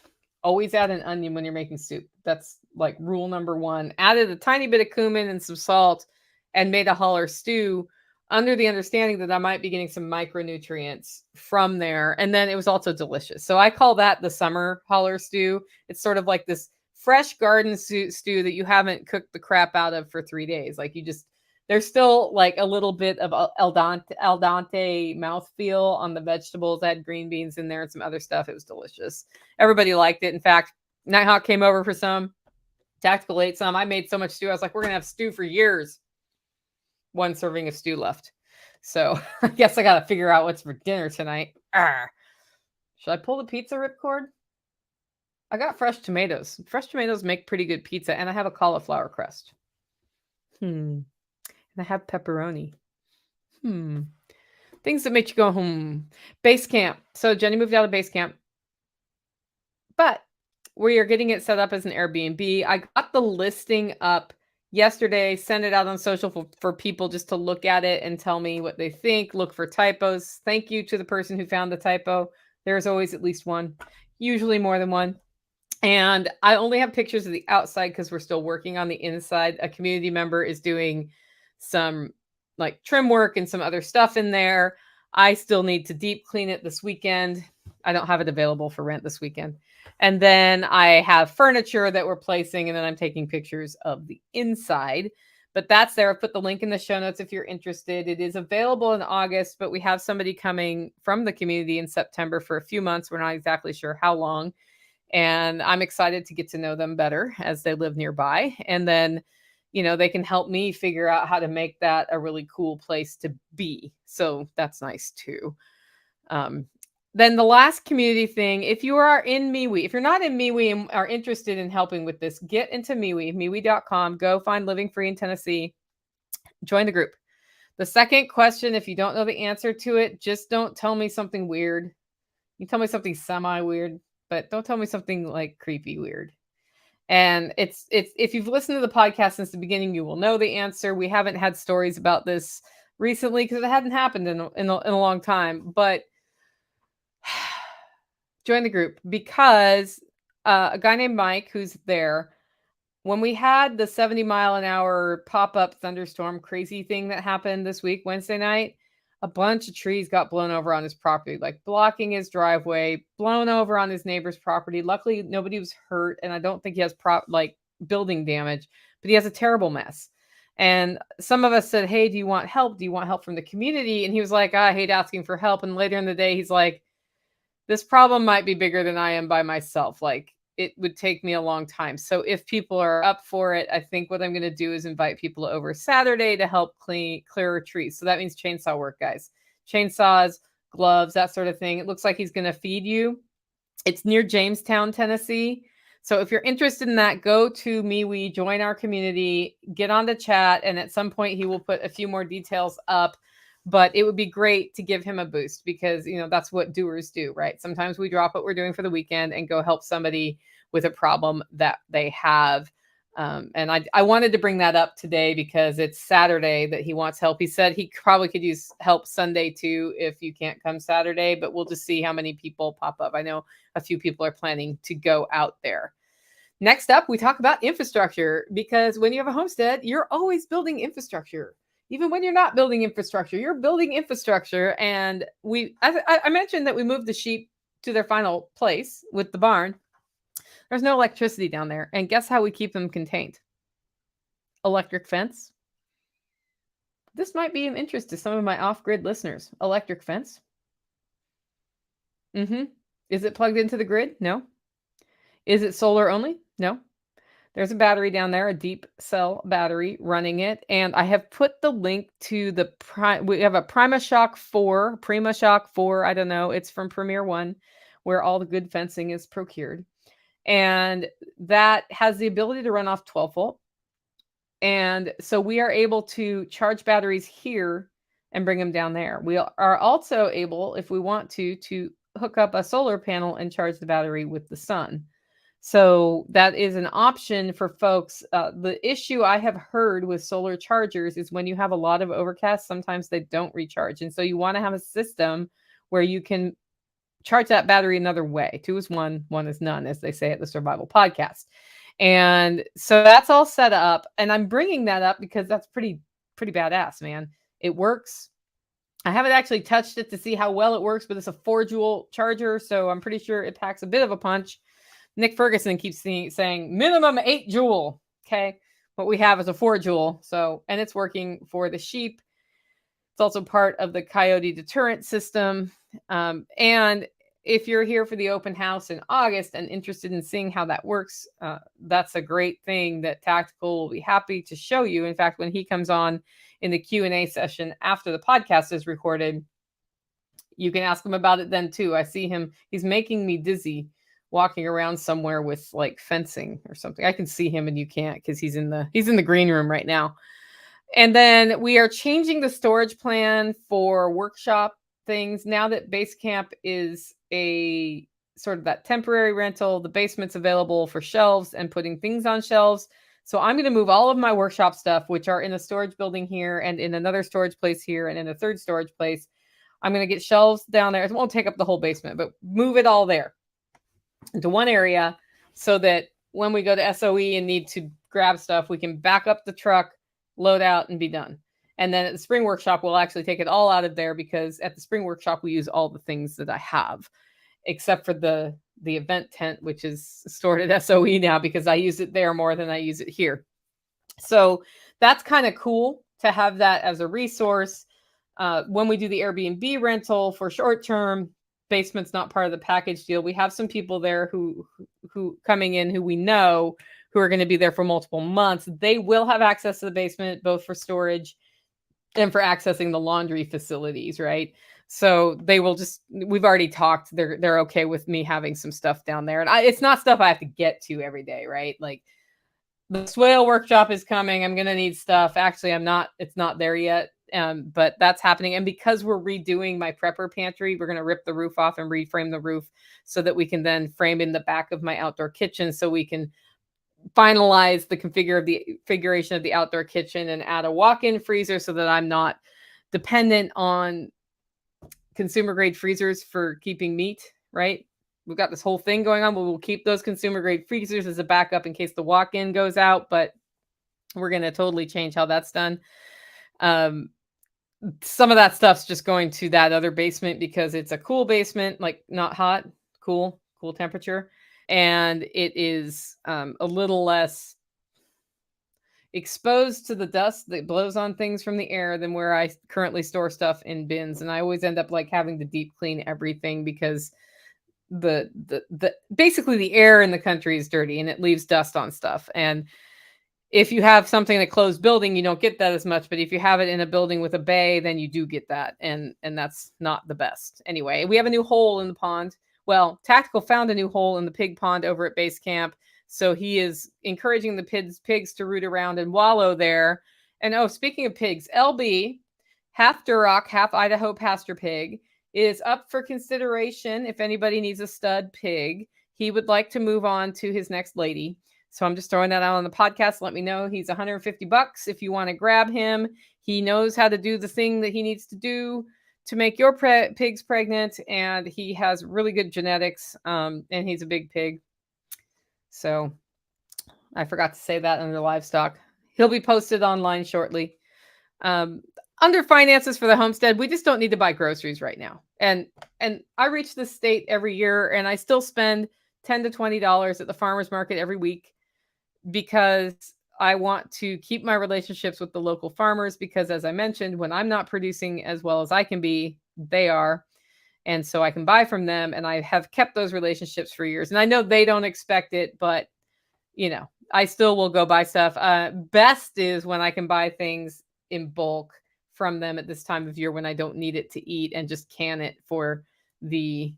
Always add an onion when you're making soup. That's like rule number 1. Added a tiny bit of cumin and some salt and made a Holler stew under the understanding that I might be getting some micronutrients from there. And then it was also delicious. So I call that the summer Holler stew. It's sort of like this fresh garden stew that you haven't cooked the crap out of for 3 days. Like there's still like a little bit of al dente mouthfeel on the vegetables. I had green beans in there and some other stuff. It was delicious. Everybody liked it. In fact, Nighthawk came over for some. Tactical ate some. I made so much stew. I was like, we're going to have stew for years. 1 serving of stew left. So I guess I got to figure out what's for dinner tonight. Should I pull the pizza ripcord? I got fresh tomatoes. Fresh tomatoes make pretty good pizza. And I have a cauliflower crust. And I have pepperoni. Things that make you go, Base camp. So Jenny moved out of base camp. But we are getting it set up as an Airbnb. I got the listing up yesterday, sent it out on social for people just to look at it and tell me what they think. Look for typos. Thank you to the person who found the typo. There's always at least one, usually more than one. And I only have pictures of the outside because we're still working on the inside. A community member is doing some like trim work and some other stuff in there. I still need to deep clean it this weekend. I don't have it available for rent this weekend. And then I have furniture that we're placing, and then I'm taking pictures of the inside. But that's there. I've put the link in the show notes if you're interested. It is available in August, but we have somebody coming from the community in September for a few months. We're not exactly sure how long. And I'm excited to get to know them better as they live nearby. And then, they can help me figure out how to make that a really cool place to be. So that's nice too. Then the last community thing, if you are in Mewe, if you're not in Mewe and are interested in helping with this, get into Mewe, mewe.com, go find Living Free in Tennessee, join the group. The second question, if you don't know the answer to it, just don't tell me something weird. You tell me something semi-weird, but don't tell me something like creepy weird. And it's if you've listened to the podcast since the beginning, you will know the answer. We haven't had stories about this recently because it hadn't happened in a long time, but join the group because a guy named Mike, who's there, when we had the 70-mile-an-hour pop-up thunderstorm crazy thing that happened this week, Wednesday night, a bunch of trees got blown over on his property, like blocking his driveway, blown over on his neighbor's property. Luckily, nobody was hurt, and I don't think he has building damage, but he has a terrible mess. And some of us said, hey, do you want help? Do you want help from the community? And he was like, I hate asking for help. And later in the day, he's like, this problem might be bigger than I am by myself. Like, it would take me a long time. So if people are up for it, I think what I'm going to do is invite people over Saturday to help clear trees. So that means chainsaw work, guys. Chainsaws, gloves, that sort of thing. It looks like he's going to feed you. It's near Jamestown, Tennessee. So if you're interested in that, go to Mewe, join our community, get on the chat, and at some point he will put a few more details up. But it would be great to give him a boost because, that's what doers do, right? Sometimes we drop what we're doing for the weekend and go help somebody with a problem that they have. And I wanted to bring that up today because it's Saturday that he wants help. He said he probably could use help Sunday too if you can't come Saturday, but we'll just see how many people pop up. I know a few people are planning to go out there. Next up, we talk about infrastructure because when you have a homestead, you're always building infrastructure. Even when you're not building infrastructure, you're building infrastructure. And I mentioned that we moved the sheep to their final place with the barn. There's no electricity down there. And guess how we keep them contained? Electric fence. This might be of interest to some of my off-grid listeners. Electric fence. Is it plugged into the grid? No. Is it solar only? No. There's a battery down there, a deep cell battery running it. And I have put the link to we have a PrimaShock 4, I don't know. It's from Premier One, where all the good fencing is procured. And that has the ability to run off 12 volt. And so we are able to charge batteries here and bring them down there. We are also able, if we want to hook up a solar panel and charge the battery with the sun. So that is an option for folks. The issue I have heard with solar chargers is when you have a lot of overcast, sometimes they don't recharge. And so you want to have a system where you can charge that battery another way. 2 is 1, 1 is none, as they say at the Survival Podcast. And so that's all set up. And I'm bringing that up because that's pretty badass, man. It works. I haven't actually touched it to see how well it works, but it's a 4-joule charger. So I'm pretty sure it packs a bit of a punch. Nick Ferguson keeps saying minimum 8 joule. Okay. What we have is a 4-joule. So, and it's working for the sheep. It's also part of the coyote deterrent system. And if you're here for the open house in August and interested in seeing how that works, that's a great thing that Tactical will be happy to show you. In fact, when he comes on in the Q&A session after the podcast is recorded, you can ask him about it then too. I see him. He's making me dizzy walking around somewhere with like fencing or something. I can see him and you can't because he's in the green room right now. And then we are changing the storage plan for workshop things. Now that base camp is a sort of that temporary rental, the basement's available for shelves and putting things on shelves. So I'm going to move all of my workshop stuff, which are in a storage building here and in another storage place here and in a third storage place. I'm going to get shelves down there. It won't take up the whole basement, but move it all there into one area so that when we go to SOE and need to grab stuff, we can back up the truck, load out, and be done. And then at the spring workshop, we'll actually take it all out of there because at the spring workshop, we use all the things that I have, except for the event tent, which is stored at SOE now because I use it there more than I use it here. So that's kind of cool to have that as a resource. When we do the Airbnb rental for short term, basement's not part of the package deal. We have some people there who coming in who we know who are going to be there for multiple months. They will have access to the basement, both for storage and for accessing the laundry facilities, right? So they will we've already talked. They're okay with me having some stuff down there. And it's not stuff I have to get to every day, right? Like the swale workshop is coming. I'm going to need stuff. Actually, it's not there yet. But that's happening. And because we're redoing my prepper pantry, we're going to rip the roof off and reframe the roof so that we can then frame in the back of my outdoor kitchen so we can finalize the configuration of the outdoor kitchen and add a walk-in freezer so that I'm not dependent on consumer grade freezers for keeping meat, right? We've got this whole thing going on, but we'll keep those consumer grade freezers as a backup in case the walk-in goes out, but we're going to totally change how that's done. Some of that stuff's just going to that other basement because it's a cool basement, like not hot, cool temperature. And it is a little less exposed to the dust that blows on things from the air than where I currently store stuff in bins. And I always end up like having to deep clean everything because basically the air in the country is dirty and it leaves dust on stuff. And If you have something in a closed building, you don't get that as much. But if you have it in a building with a bay, then you do get that. And that's not the best. Anyway, we have a new hole in the pond. Well, Tactical found a new hole in the pig pond over at base camp. So he is encouraging the pigs to root around and wallow there. And oh, speaking of pigs, LB, half Duroc, half Idaho pasture pig, is up for consideration if anybody needs a stud pig. He would like to move on to his next lady. So I'm just throwing that out on the podcast. Let me know. He's $150 if you want to grab him. He knows how to do the thing that he needs to do to make your pigs pregnant, and he has really good genetics, and he's a big pig. So I forgot to say that under livestock. He'll be posted online shortly. Under finances for the homestead, we just don't need to buy groceries right now. And I reach the state every year, and I still spend $10 to $20 at the farmer's market every week because I want to keep my relationships with the local farmers, because as I mentioned, when I'm not producing as well as I can be, they are. And so I can buy from them, and I have kept those relationships for years. And I know they don't expect it, but I still will go buy stuff. Best is when I can buy things in bulk from them at this time of year when I don't need it to eat, and just can it for the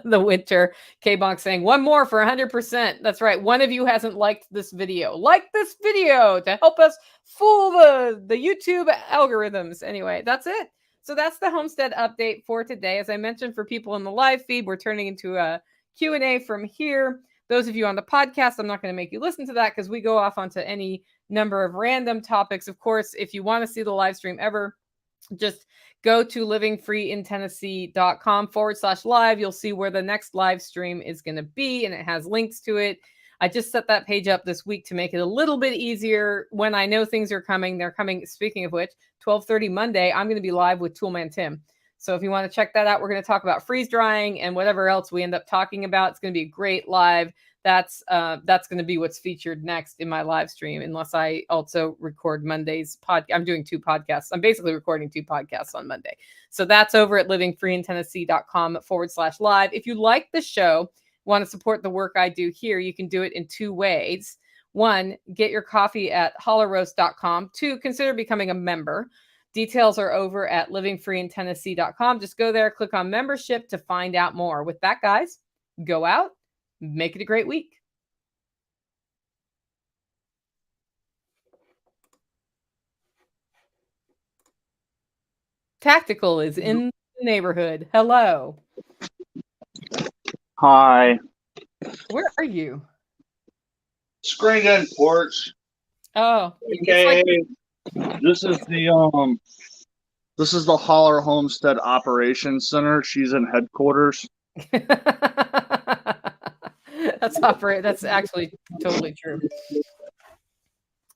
the winter. K-Bonk saying, one more for 100%. That's right. One of you hasn't liked this video. Like this video to help us fool the YouTube algorithms. Anyway, that's it. So that's the homestead update for today. As I mentioned, for people in the live feed, we're turning into a Q&A from here. Those of you on the podcast, I'm not going to make you listen to that because we go off onto any number of random topics. Of course, if you want to see the live stream ever, just go to livingfreeintennessee.com/live. You'll see where the next live stream is going to be, and it has links to it. I just set that page up this week to make it a little bit easier when I know things are coming. They're coming, speaking of which, 12:30 Monday, I'm going to be live with Toolman Tim. So if you want to check that out, we're going to talk about freeze drying and whatever else we end up talking about. It's going to be a great live. That's going to be what's featured next in my live stream, unless I also record Monday's podcast. I'm doing 2 podcasts. I'm basically recording 2 podcasts on Monday. So that's over at livingfreeintennessee.com/live. If you like the show, want to support the work I do here, you can do it in 2 ways. 1, get your coffee at hollerroast.com. 2, consider becoming a member. Details are over at livingfreeintennessee.com. Just go there, click on membership to find out more. With that, guys, go out, make it a great week. Tactical is in the neighborhood. Hello. Hi. Where are you? Screened in porch. Oh, Okay. This is the Holler Homestead Operations Center. She's in headquarters. That's actually totally true.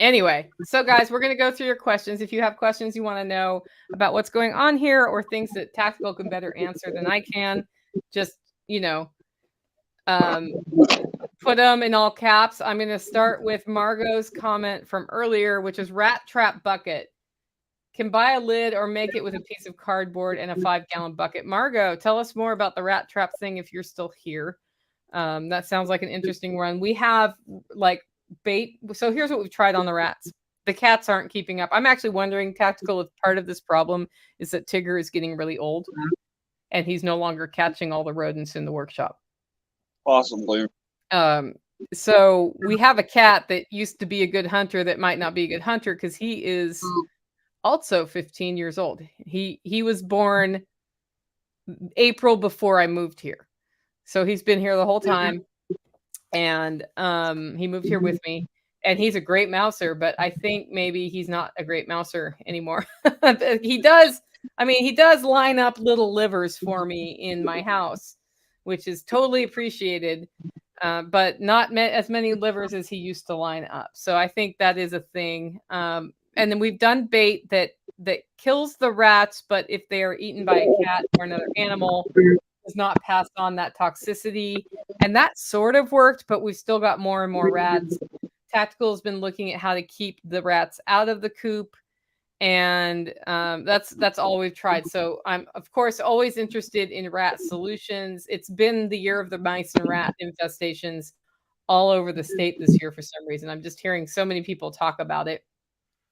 Anyway, so guys, we're going to go through your questions. If you have questions you want to know about what's going on here, or things that Tactical can better answer than I can, just, put them in all caps. I'm going to start with Margot's comment from earlier, which is rat trap bucket. Can buy a lid or make it with a piece of cardboard and a 5-gallon bucket. Margot, tell us more about the rat trap thing if you're still here. That sounds like an interesting run. We have like bait. So here's what we've tried on the rats. The cats aren't keeping up. I'm actually wondering, Tactical, if part of this problem is that Tigger is getting really old and he's no longer catching all the rodents in the workshop. Possibly. So we have a cat that used to be a good hunter that might not be a good hunter because he is also 15 years old. He was born April before I moved here. So he's been here the whole time. And he moved here with me. And he's a great mouser, but I think maybe he's not a great mouser anymore. He does line up little livers for me in my house, which is totally appreciated, but not as many livers as he used to line up. So I think that is a thing. And then we've done bait that kills the rats, but if they are eaten by a cat or another animal, does not pass on that toxicity. And that sort of worked, but we've still got more and more rats. Tactical has been looking at how to keep the rats out of the coop. And that's all we've tried. So I'm, of course, always interested in rat solutions. It's been the year of the mice and rat infestations all over the state this year for some reason. I'm just hearing so many people talk about it.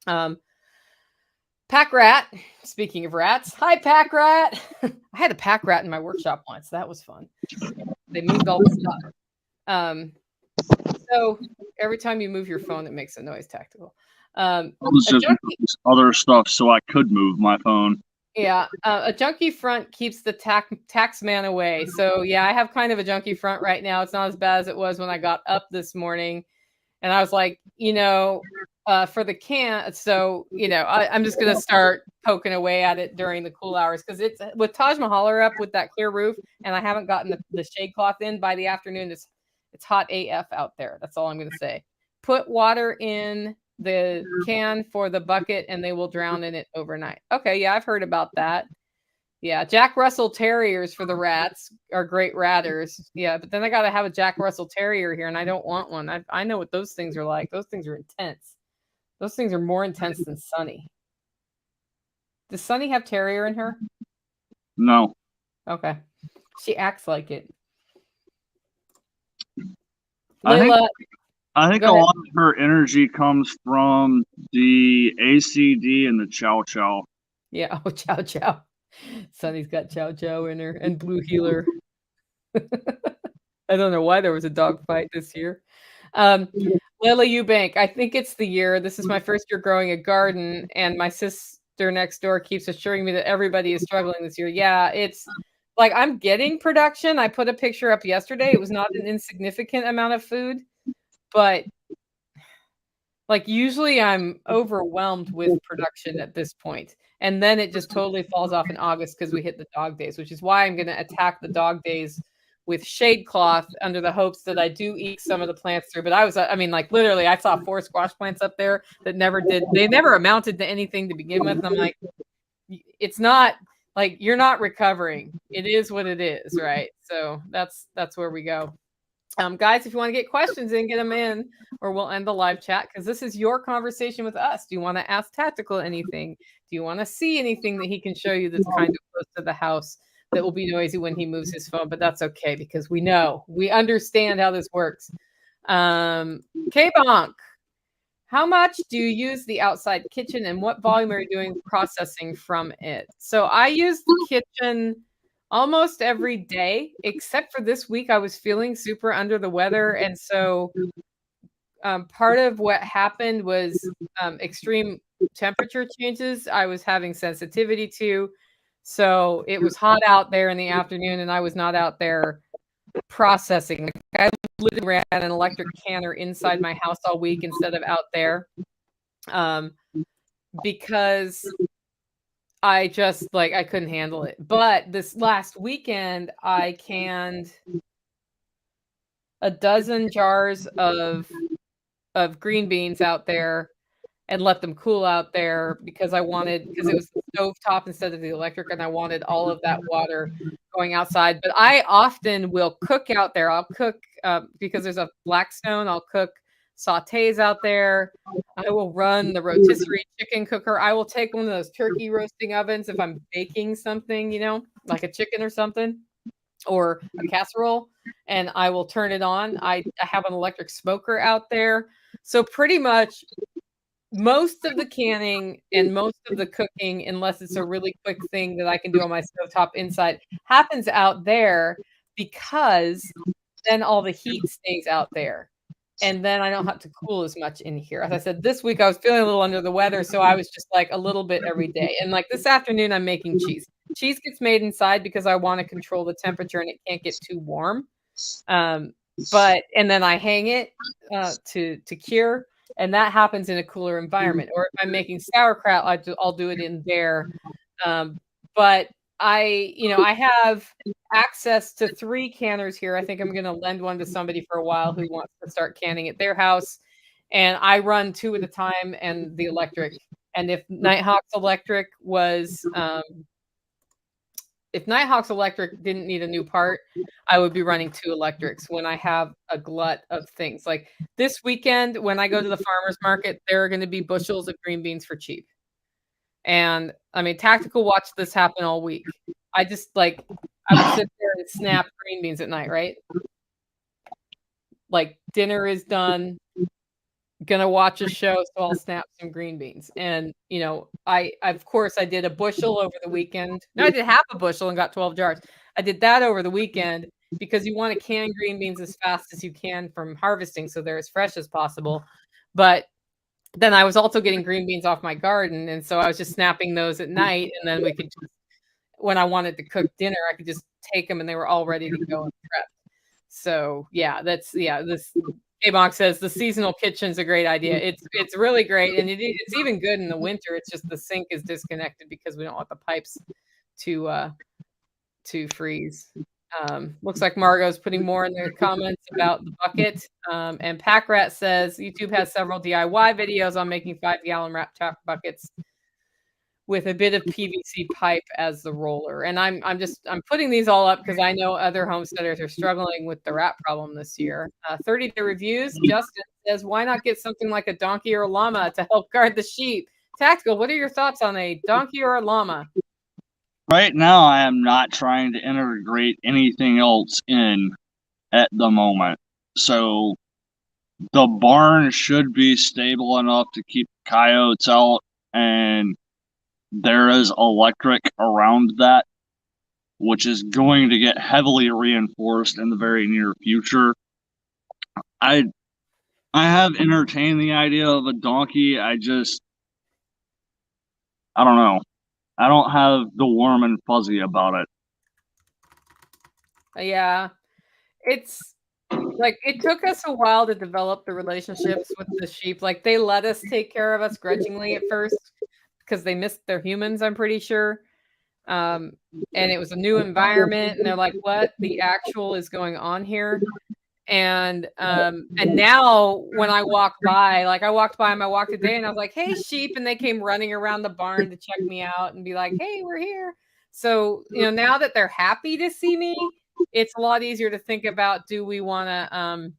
Pack rat. Speaking of rats, hi pack rat. I had a pack rat in my workshop once. That was fun. They moved all the stuff. So every time you move your phone, it makes a noise. Tactical. I was just other stuff so I could move my phone. Yeah, a junkie front keeps the tax man away. So yeah, I have kind of a junkie front right now. It's not as bad as it was when I got up this morning, and I was like, for the can. So I'm just gonna start poking away at it during the cool hours because it's with Taj Mahaler up with that clear roof, and I haven't gotten the shade cloth in by the afternoon. It's hot AF out there. That's all I'm gonna say. Put water in the can for the bucket and they will drown in it overnight. Okay, yeah, I've heard about that. Yeah, Jack Russell Terriers for the rats are great ratters. Yeah, but then I got to have a Jack Russell Terrier here and I don't want one. I know what those things are like. Those things are intense. Those things are more intense than Sunny. Does Sunny have terrier in her? No. Okay. She acts like it. Layla, I think a lot of her energy comes from the ACD and the Chow Chow. Yeah, Chow Chow. Sunny's got Chow Chow in her and Blue Healer. I don't know why there was a dog fight this year. Layla Eubank, I think it's the year. This is my first year growing a garden, and my sister next door keeps assuring me that everybody is struggling this year. Yeah, it's like I'm getting production. I put a picture up yesterday. It was not an insignificant amount of food. But like usually I'm overwhelmed with production at this point. And then it just totally falls off in August because we hit the dog days, which is why I'm going to attack the dog days with shade cloth under the hopes that I do eat some of the plants through. But literally I saw 4 squash plants up there that they never amounted to anything to begin with. And I'm like, it's not like you're not recovering. It is what it is. Right. So that's where we go. Guys, if you want to get questions in, get them in, or we'll end the live chat because this is your conversation with us. Do you want to ask Tactical anything? Do you want to see anything that he can show you that's kind of close to the house that will be noisy when he moves his phone? But that's okay because we understand how this works. K-Bonk, how much do you use the outside kitchen and what volume are you doing processing from it? So I use the kitchen almost every day, except for this week, I was feeling super under the weather. And so part of what happened was extreme temperature changes I was having sensitivity to. So it was hot out there in the afternoon and I was not out there processing. I literally ran an electric canner inside my house all week instead of out there because I just I couldn't handle it. But this last weekend, I canned a dozen jars of green beans out there and let them cool out there because it was the stovetop instead of the electric, and I wanted all of that water going outside. But I often will cook out there. I'll cook because there's a Blackstone. I'll cook sautés out there. I will run the rotisserie chicken cooker. I will take one of those turkey roasting ovens if I'm baking something, like a chicken or something, or a casserole, and I will turn it on. I have an electric smoker out there. So pretty much most of the canning and most of the cooking, unless it's a really quick thing that I can do on my stovetop inside, happens out there because then all the heat stays out there. And then I don't have to cool as much in here. As I said, this week I was feeling a little under the weather, so I was just a little bit every day. And this afternoon, I'm making cheese. Cheese gets made inside because I want to control the temperature and it can't get too warm. And then I hang it to cure, and that happens in a cooler environment. Or if I'm making sauerkraut, I'll do it in there. But I have access to 3 canners here. I think I'm going to lend one to somebody for a while who wants to start canning at their house. And I run 2 at a time and the electric. And if Nighthawk's electric didn't need a new part, I would be running 2 electrics when I have a glut of things. Like this weekend, when I go to the farmer's market, there are going to be bushels of green beans for cheap. And Tactical watched this happen all week. I just I would sit there and snap green beans at night, right? like dinner is done, gonna watch a show, so I'll snap some green beans. And I of course I did a bushel over the weekend. No, I did half a bushel and got 12 jars. I did that over the weekend because you want to can green beans as fast as you can from harvesting so they're as fresh as possible. But then I was also getting green beans off my garden, and so I was just snapping those at night, and then we could just, when I wanted to cook dinner, I could just take them and they were all ready to go and prep. So this K-Bonk says the seasonal kitchen's a great idea. It's really great, and it's even good in the winter. It's just the sink is disconnected because we don't want the pipes to freeze. Looks like Margot's putting more in the comments about the bucket. And Pack Rat says YouTube has several DIY videos on making 5-gallon wrap top buckets with a bit of PVC pipe as the roller. And I'm putting these all up because I know other homesteaders are struggling with the rat problem this year. 30-day reviews. Justin says, why not get something like a donkey or a llama to help guard the sheep? Tactical, what are your thoughts on a donkey or a llama? Right now, I am not trying to integrate anything else in at the moment. So the barn should be stable enough to keep coyotes out, and there is electric around that, which is going to get heavily reinforced in the very near future. I have entertained the idea of a donkey. I don't know. I don't have the warm and fuzzy about it. Yeah. It's like it took us a while to develop the relationships with the sheep. Like they let us take care of us grudgingly at first because they missed their humans, I'm pretty sure. And it was a new environment, and they're like, what the actual is going on here? And now when I walk by, like I walked by them, I walked today and I was like, hey, sheep. And they came running around the barn to check me out and be like, hey, we're here. So, now that they're happy to see me, it's a lot easier to think about, do we want to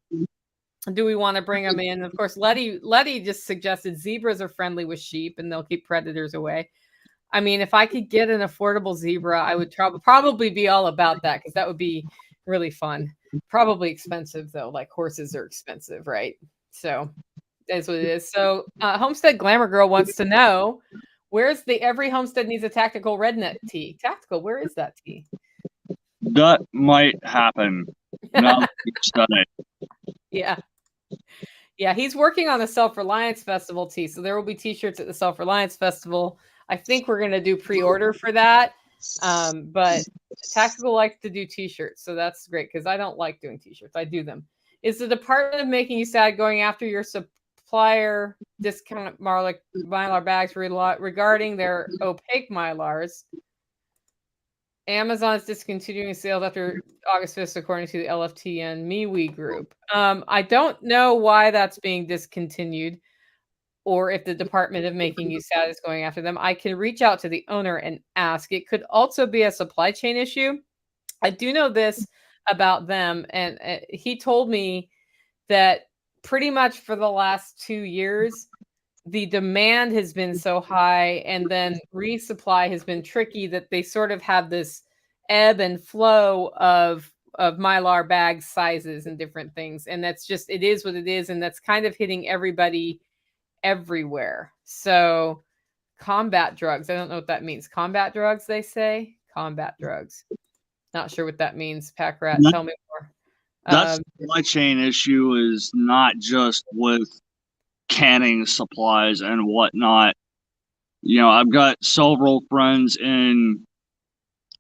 bring them in? Of course, Letty just suggested zebras are friendly with sheep and they'll keep predators away. I mean, if I could get an affordable zebra, I would probably be all about that because that would be really fun. Probably expensive though, like horses are expensive, right? So that's what it is. So Homestead Glamour Girl wants to know, where's the every homestead needs a tactical redneck tea? Tactical, where is that tea? That might happen. Now that you've said it. Yeah, he's working on the Self-Reliance Festival tea. So there will be t-shirts at the Self-Reliance Festival. I think we're going to do pre-order for that. But Tactical likes to do t-shirts, so that's great because I don't like doing t-shirts. I do them. Is the Department of Making You Sad going after your supplier discount mylar bags regarding their opaque mylars? Amazon is discontinuing sales after August 5th, according to the LFT and Mewe group. I don't know why that's being discontinued, or if the Department of Making You Sad is going after them. I can reach out to the owner and ask. It could also be a supply chain issue. I do know this about them, and he told me that pretty much for the last 2 years, the demand has been so high and then resupply has been tricky that they sort of have this ebb and flow of mylar bag sizes and different things. And that's just, it is what it is. And that's kind of hitting everybody everywhere. So combat drugs, I don't know what that means. Combat drugs, they say? Combat drugs. Not sure what that means. Pack Rat, tell me more. That supply chain issue is not just with canning supplies and whatnot. I've got several friends in,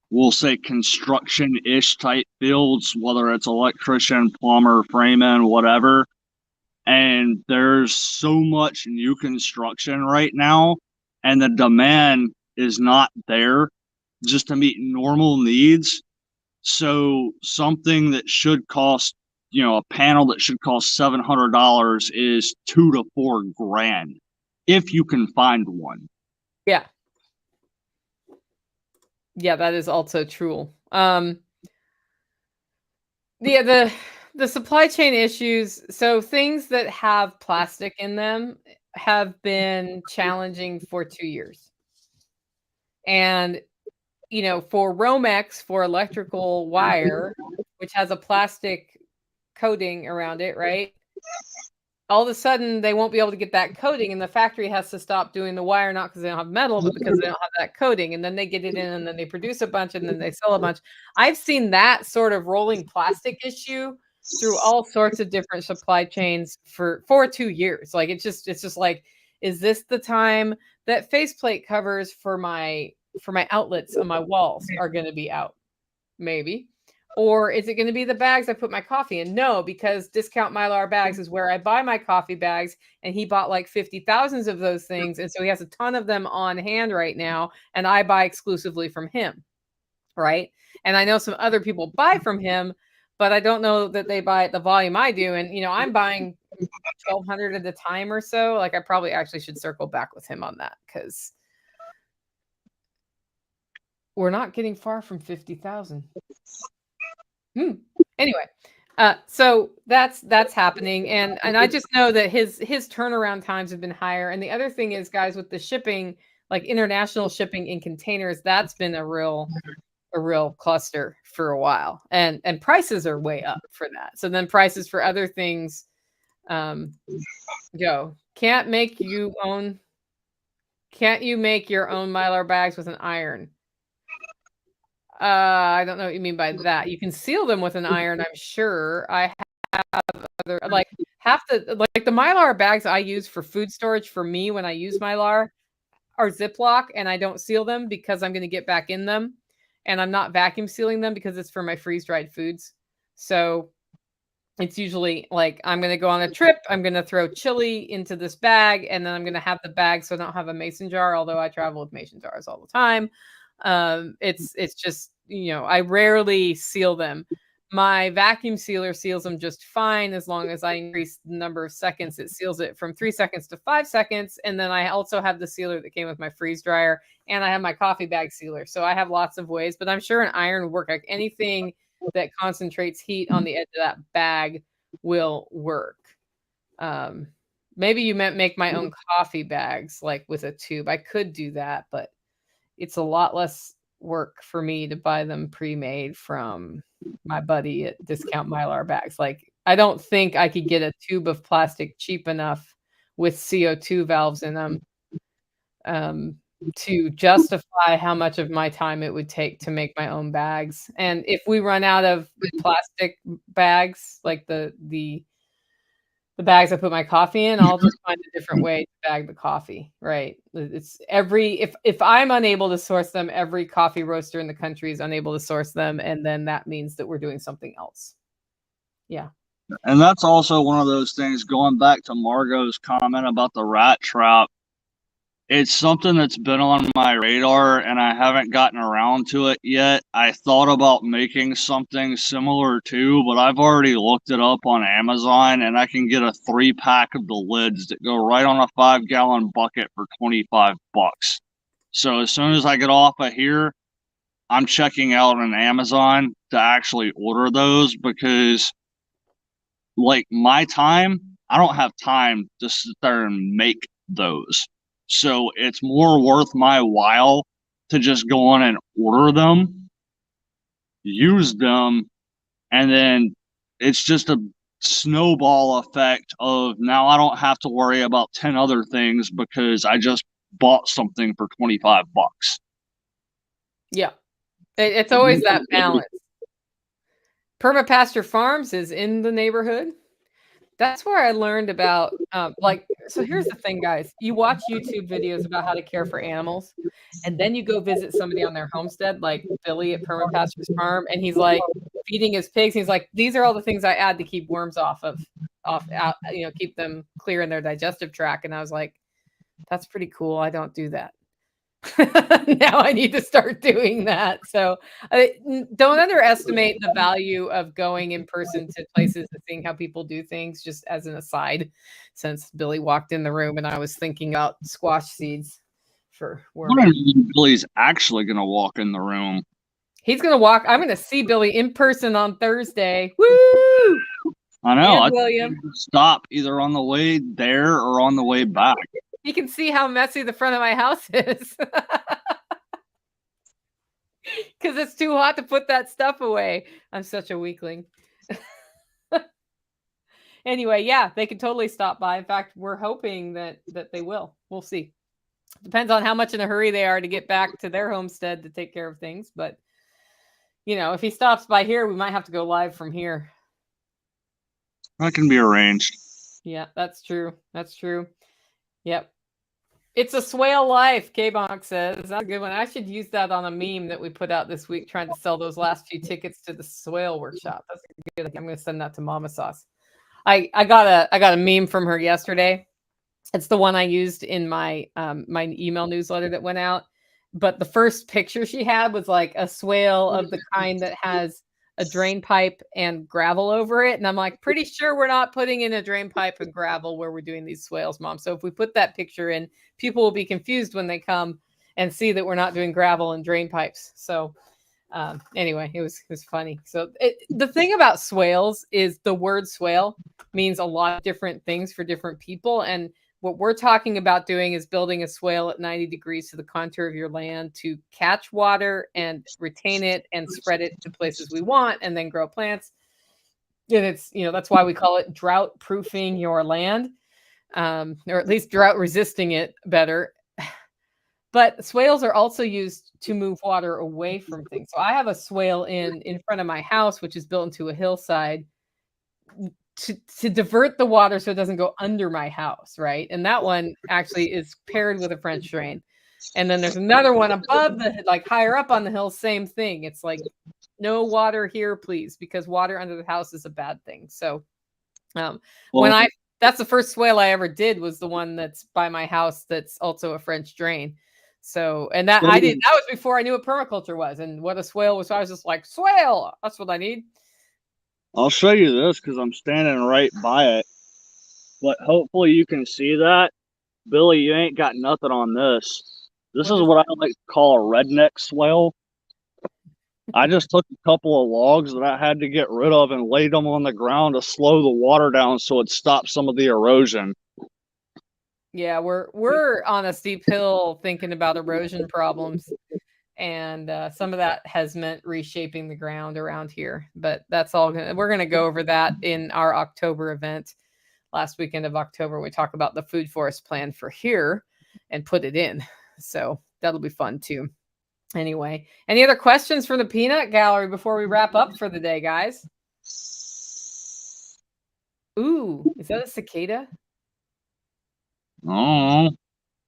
we'll say, construction-ish type fields, whether it's electrician, plumber, frameman, whatever. And there's so much new construction right now, and the demand is not there just to meet normal needs. So something that should cost, a panel that should cost $700 is $2,000 to $4,000 if you can find one. Yeah. Yeah, that is also true. The supply chain issues, so things that have plastic in them have been challenging for 2 years. And for Romex, for electrical wire, which has a plastic coating around it, right? All of a sudden they won't be able to get that coating, and the factory has to stop doing the wire, not because they don't have metal, but because they don't have that coating. And then they get it in, and then they produce a bunch, and then they sell a bunch. I've seen that sort of rolling plastic issue through all sorts of different supply chains for 2 years. Like it's just like, is this the time that faceplate covers for my outlets on my walls are going to be out? Maybe. Or is it going to be the bags I put my coffee in? No, because Discount Mylar Bags is where I buy my coffee bags, and he bought like 50,000 of those things. And so he has a ton of them on hand right now, and I buy exclusively from him, right? And I know some other people buy from him, but I don't know that they buy at the volume I do. And, I'm buying 1,200 at a time or so. Like I probably actually should circle back with him on that, because we're not getting far from 50,000. Anyway, so that's happening, and I just know that his turnaround times have been higher. And the other thing is, guys, with the shipping, like international shipping in containers, that's been a real cluster for a while, and prices are way up for that. So then prices for other things go. Can't you make your own Mylar bags with an iron? I don't know what you mean by that. You can seal them with an iron, I'm sure. I have other, like the Mylar bags I use for food storage for me when I use Mylar are Ziploc, and I don't seal them because I'm going to get back in them, and I'm not vacuum sealing them because it's for my freeze-dried foods. So it's usually like, I'm going to go on a trip, I'm going to throw chili into this bag, and then I'm going to have the bag so I don't have a mason jar, although I travel with mason jars all the time. It's just, I rarely seal them. My vacuum sealer seals them just fine as long as I increase the number of seconds. It seals it from 3 seconds to 5 seconds. And then I also have the sealer that came with my freeze dryer, and I have my coffee bag sealer. So I have lots of ways, but I'm sure an iron would work. Like anything that concentrates heat on the edge of that bag will work. Maybe you meant make my own coffee bags, like with a tube. I could do that, but it's a lot less work for me to buy them pre-made from my buddy at Discount Mylar Bags. Like, I don't think I could get a tube of plastic cheap enough with CO2 valves in them to justify how much of my time it would take to make my own bags. And if we run out of plastic bags, like the bags I put my coffee in, I'll just find a different way to bag the coffee, right? It's if I'm unable to source them, every coffee roaster in the country is unable to source them, and then that means that we're doing something else. Yeah. And that's also one of those things, going back to Margot's comment about the rat trap. It's something that's been on my radar, and I haven't gotten around to it yet. I thought about making something similar too, but I've already looked it up on Amazon, and I can get a 3-pack of the lids that go right on a 5-gallon bucket for $25. So as soon as I get off of here, I'm checking out on Amazon to actually order those, because like my time, I don't have time to sit there and make those. So it's more worth my while to just go on and order them, use them, and then it's just a snowball effect of, now I don't have to worry about 10 other things because I just bought something for $25. Yeah. It's always that balance. Pasture Farms is in the neighborhood. That's where I learned about, so here's the thing, guys. You watch YouTube videos about how to care for animals, and then you go visit somebody on their homestead, like Billy at Pasture's farm, and he's like feeding his pigs. He's like, these are all the things I add to keep worms out, keep them clear in their digestive tract. And I was like, that's pretty cool. I don't do that. Now I need to start doing that. So don't underestimate the value of going in person to places and seeing how people do things. Just as an aside, since Billy walked in the room and I was thinking about squash seeds for worms. Billy's actually going to walk in the room. He's going to walk. I'm going to see Billy in person on Thursday. Woo! I know. William, stop either on the way there or on the way back. You can see how messy the front of my house is. Because it's too hot to put that stuff away. I'm such a weakling. Anyway, yeah, they can totally stop by. In fact, we're hoping that they will. We'll see. Depends on how much in a hurry they are to get back to their homestead to take care of things. But, if he stops by here, we might have to go live from here. That can be arranged. Yeah, that's true. That's true. Yep. It's a swale life, K-Bonk says. That's a good one. I should use that on a meme that we put out this week trying to sell those last few tickets to the swale workshop. That's good. I'm going to send that to Mama Sauce. I got a meme from her yesterday. It's the one I used in my my email newsletter that went out. But the first picture she had was like a swale of the kind that has a drain pipe and gravel over it. And I'm like, pretty sure we're not putting in a drain pipe and gravel where we're doing these swales, Mom. So if we put that picture in, people will be confused when they come and see that we're not doing gravel and drain pipes. So anyway, it was funny. So the thing about swales is the word swale means a lot of different things for different people. And what we're talking about doing is building a swale at 90 degrees to the contour of your land to catch water and retain it and spread it to places we want and then grow plants. And it's, that's why we call it drought proofing your land, or at least drought resisting it better. But swales are also used to move water away from things. So I have a swale in front of my house, which is built into a hillside to divert the water so it doesn't go under my house, right? And that one actually is paired with a French drain. And then there's another one above like higher up on the hill, same thing. It's like, no water here, please, because water under the house is a bad thing. So that's the first swale I ever did, was the one that's by my house that's also a French drain. So, and that was before I knew what permaculture was and what a swale was. So I was just like, swale, that's what I need. I'll show you this because I'm standing right by it. But hopefully you can see that. Billy, you ain't got nothing on this. This is what I like to call a redneck swale. I just took a couple of logs that I had to get rid of and laid them on the ground to slow the water down so it stops some of the erosion. Yeah, we're on a steep hill thinking about erosion problems. And some of that has meant reshaping the ground around here. But that's all. We're going to go over that in our October event, last weekend of October. We talk about the food forest plan for here and put it in. So that'll be fun too. Anyway, any other questions from the peanut gallery before we wrap up for the day, guys? Ooh, is that a cicada? Oh.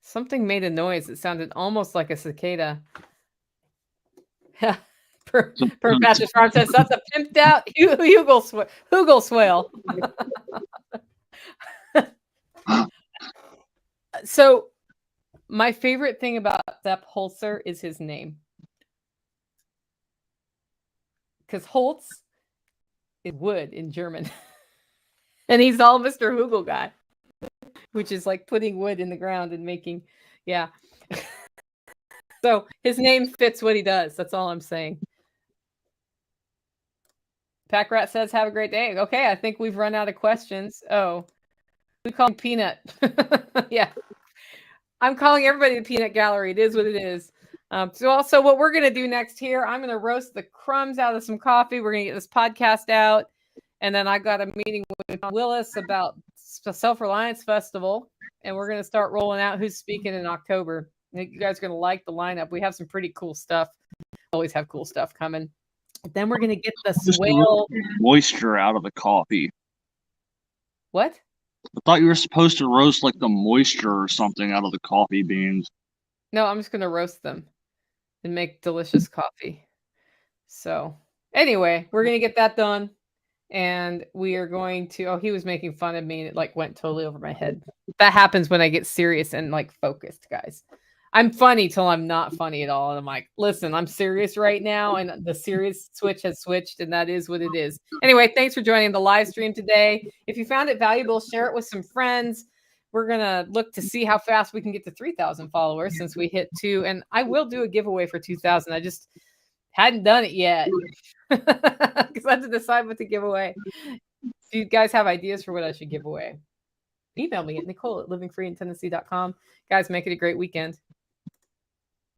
Something made a noise. It sounded almost like a cicada. Per Pasture Farm says that's a pimped out Hugel swale. So my favorite thing about Sepp Holzer is his name. Because Holz is wood in German. And he's all Mr. Hugel guy, which is like putting wood in the ground and making, yeah. So his name fits what he does. That's all I'm saying. Pack Rat says, have a great day. Okay, I think we've run out of questions. Oh, we call him Peanut. Yeah. I'm calling everybody the Peanut Gallery. It is what it is. So also what we're going to do next here, I'm going to roast the crumbs out of some coffee. We're going to get this podcast out. And then I got a meeting with Willis about the Self-Reliance Festival. And we're going to start rolling out who's speaking in October. I think you guys are going to like the lineup. We have some pretty cool stuff. Always have cool stuff coming. Then we're going to get the swale moisture out of the coffee. What? I thought you were supposed to roast like the moisture or something out of the coffee beans. No, I'm just going to roast them and make delicious coffee. So anyway, we're going to get that done. And we are going to, oh, he was making fun of me and it like went totally over my head. That happens when I get serious and like focused, guys. I'm funny till I'm not funny at all. And I'm like, listen, I'm serious right now. And the serious switch has switched and that is what it is. Anyway, thanks for joining the live stream today. If you found it valuable, share it with some friends. We're going to look to see how fast we can get to 3,000 followers since we hit 2. And I will do a giveaway for 2,000. I just hadn't done it yet because I had to decide what to give away. If you guys have ideas for what I should give away, email me at Nicole@livingfreeintennessee.com. Guys, make it a great weekend.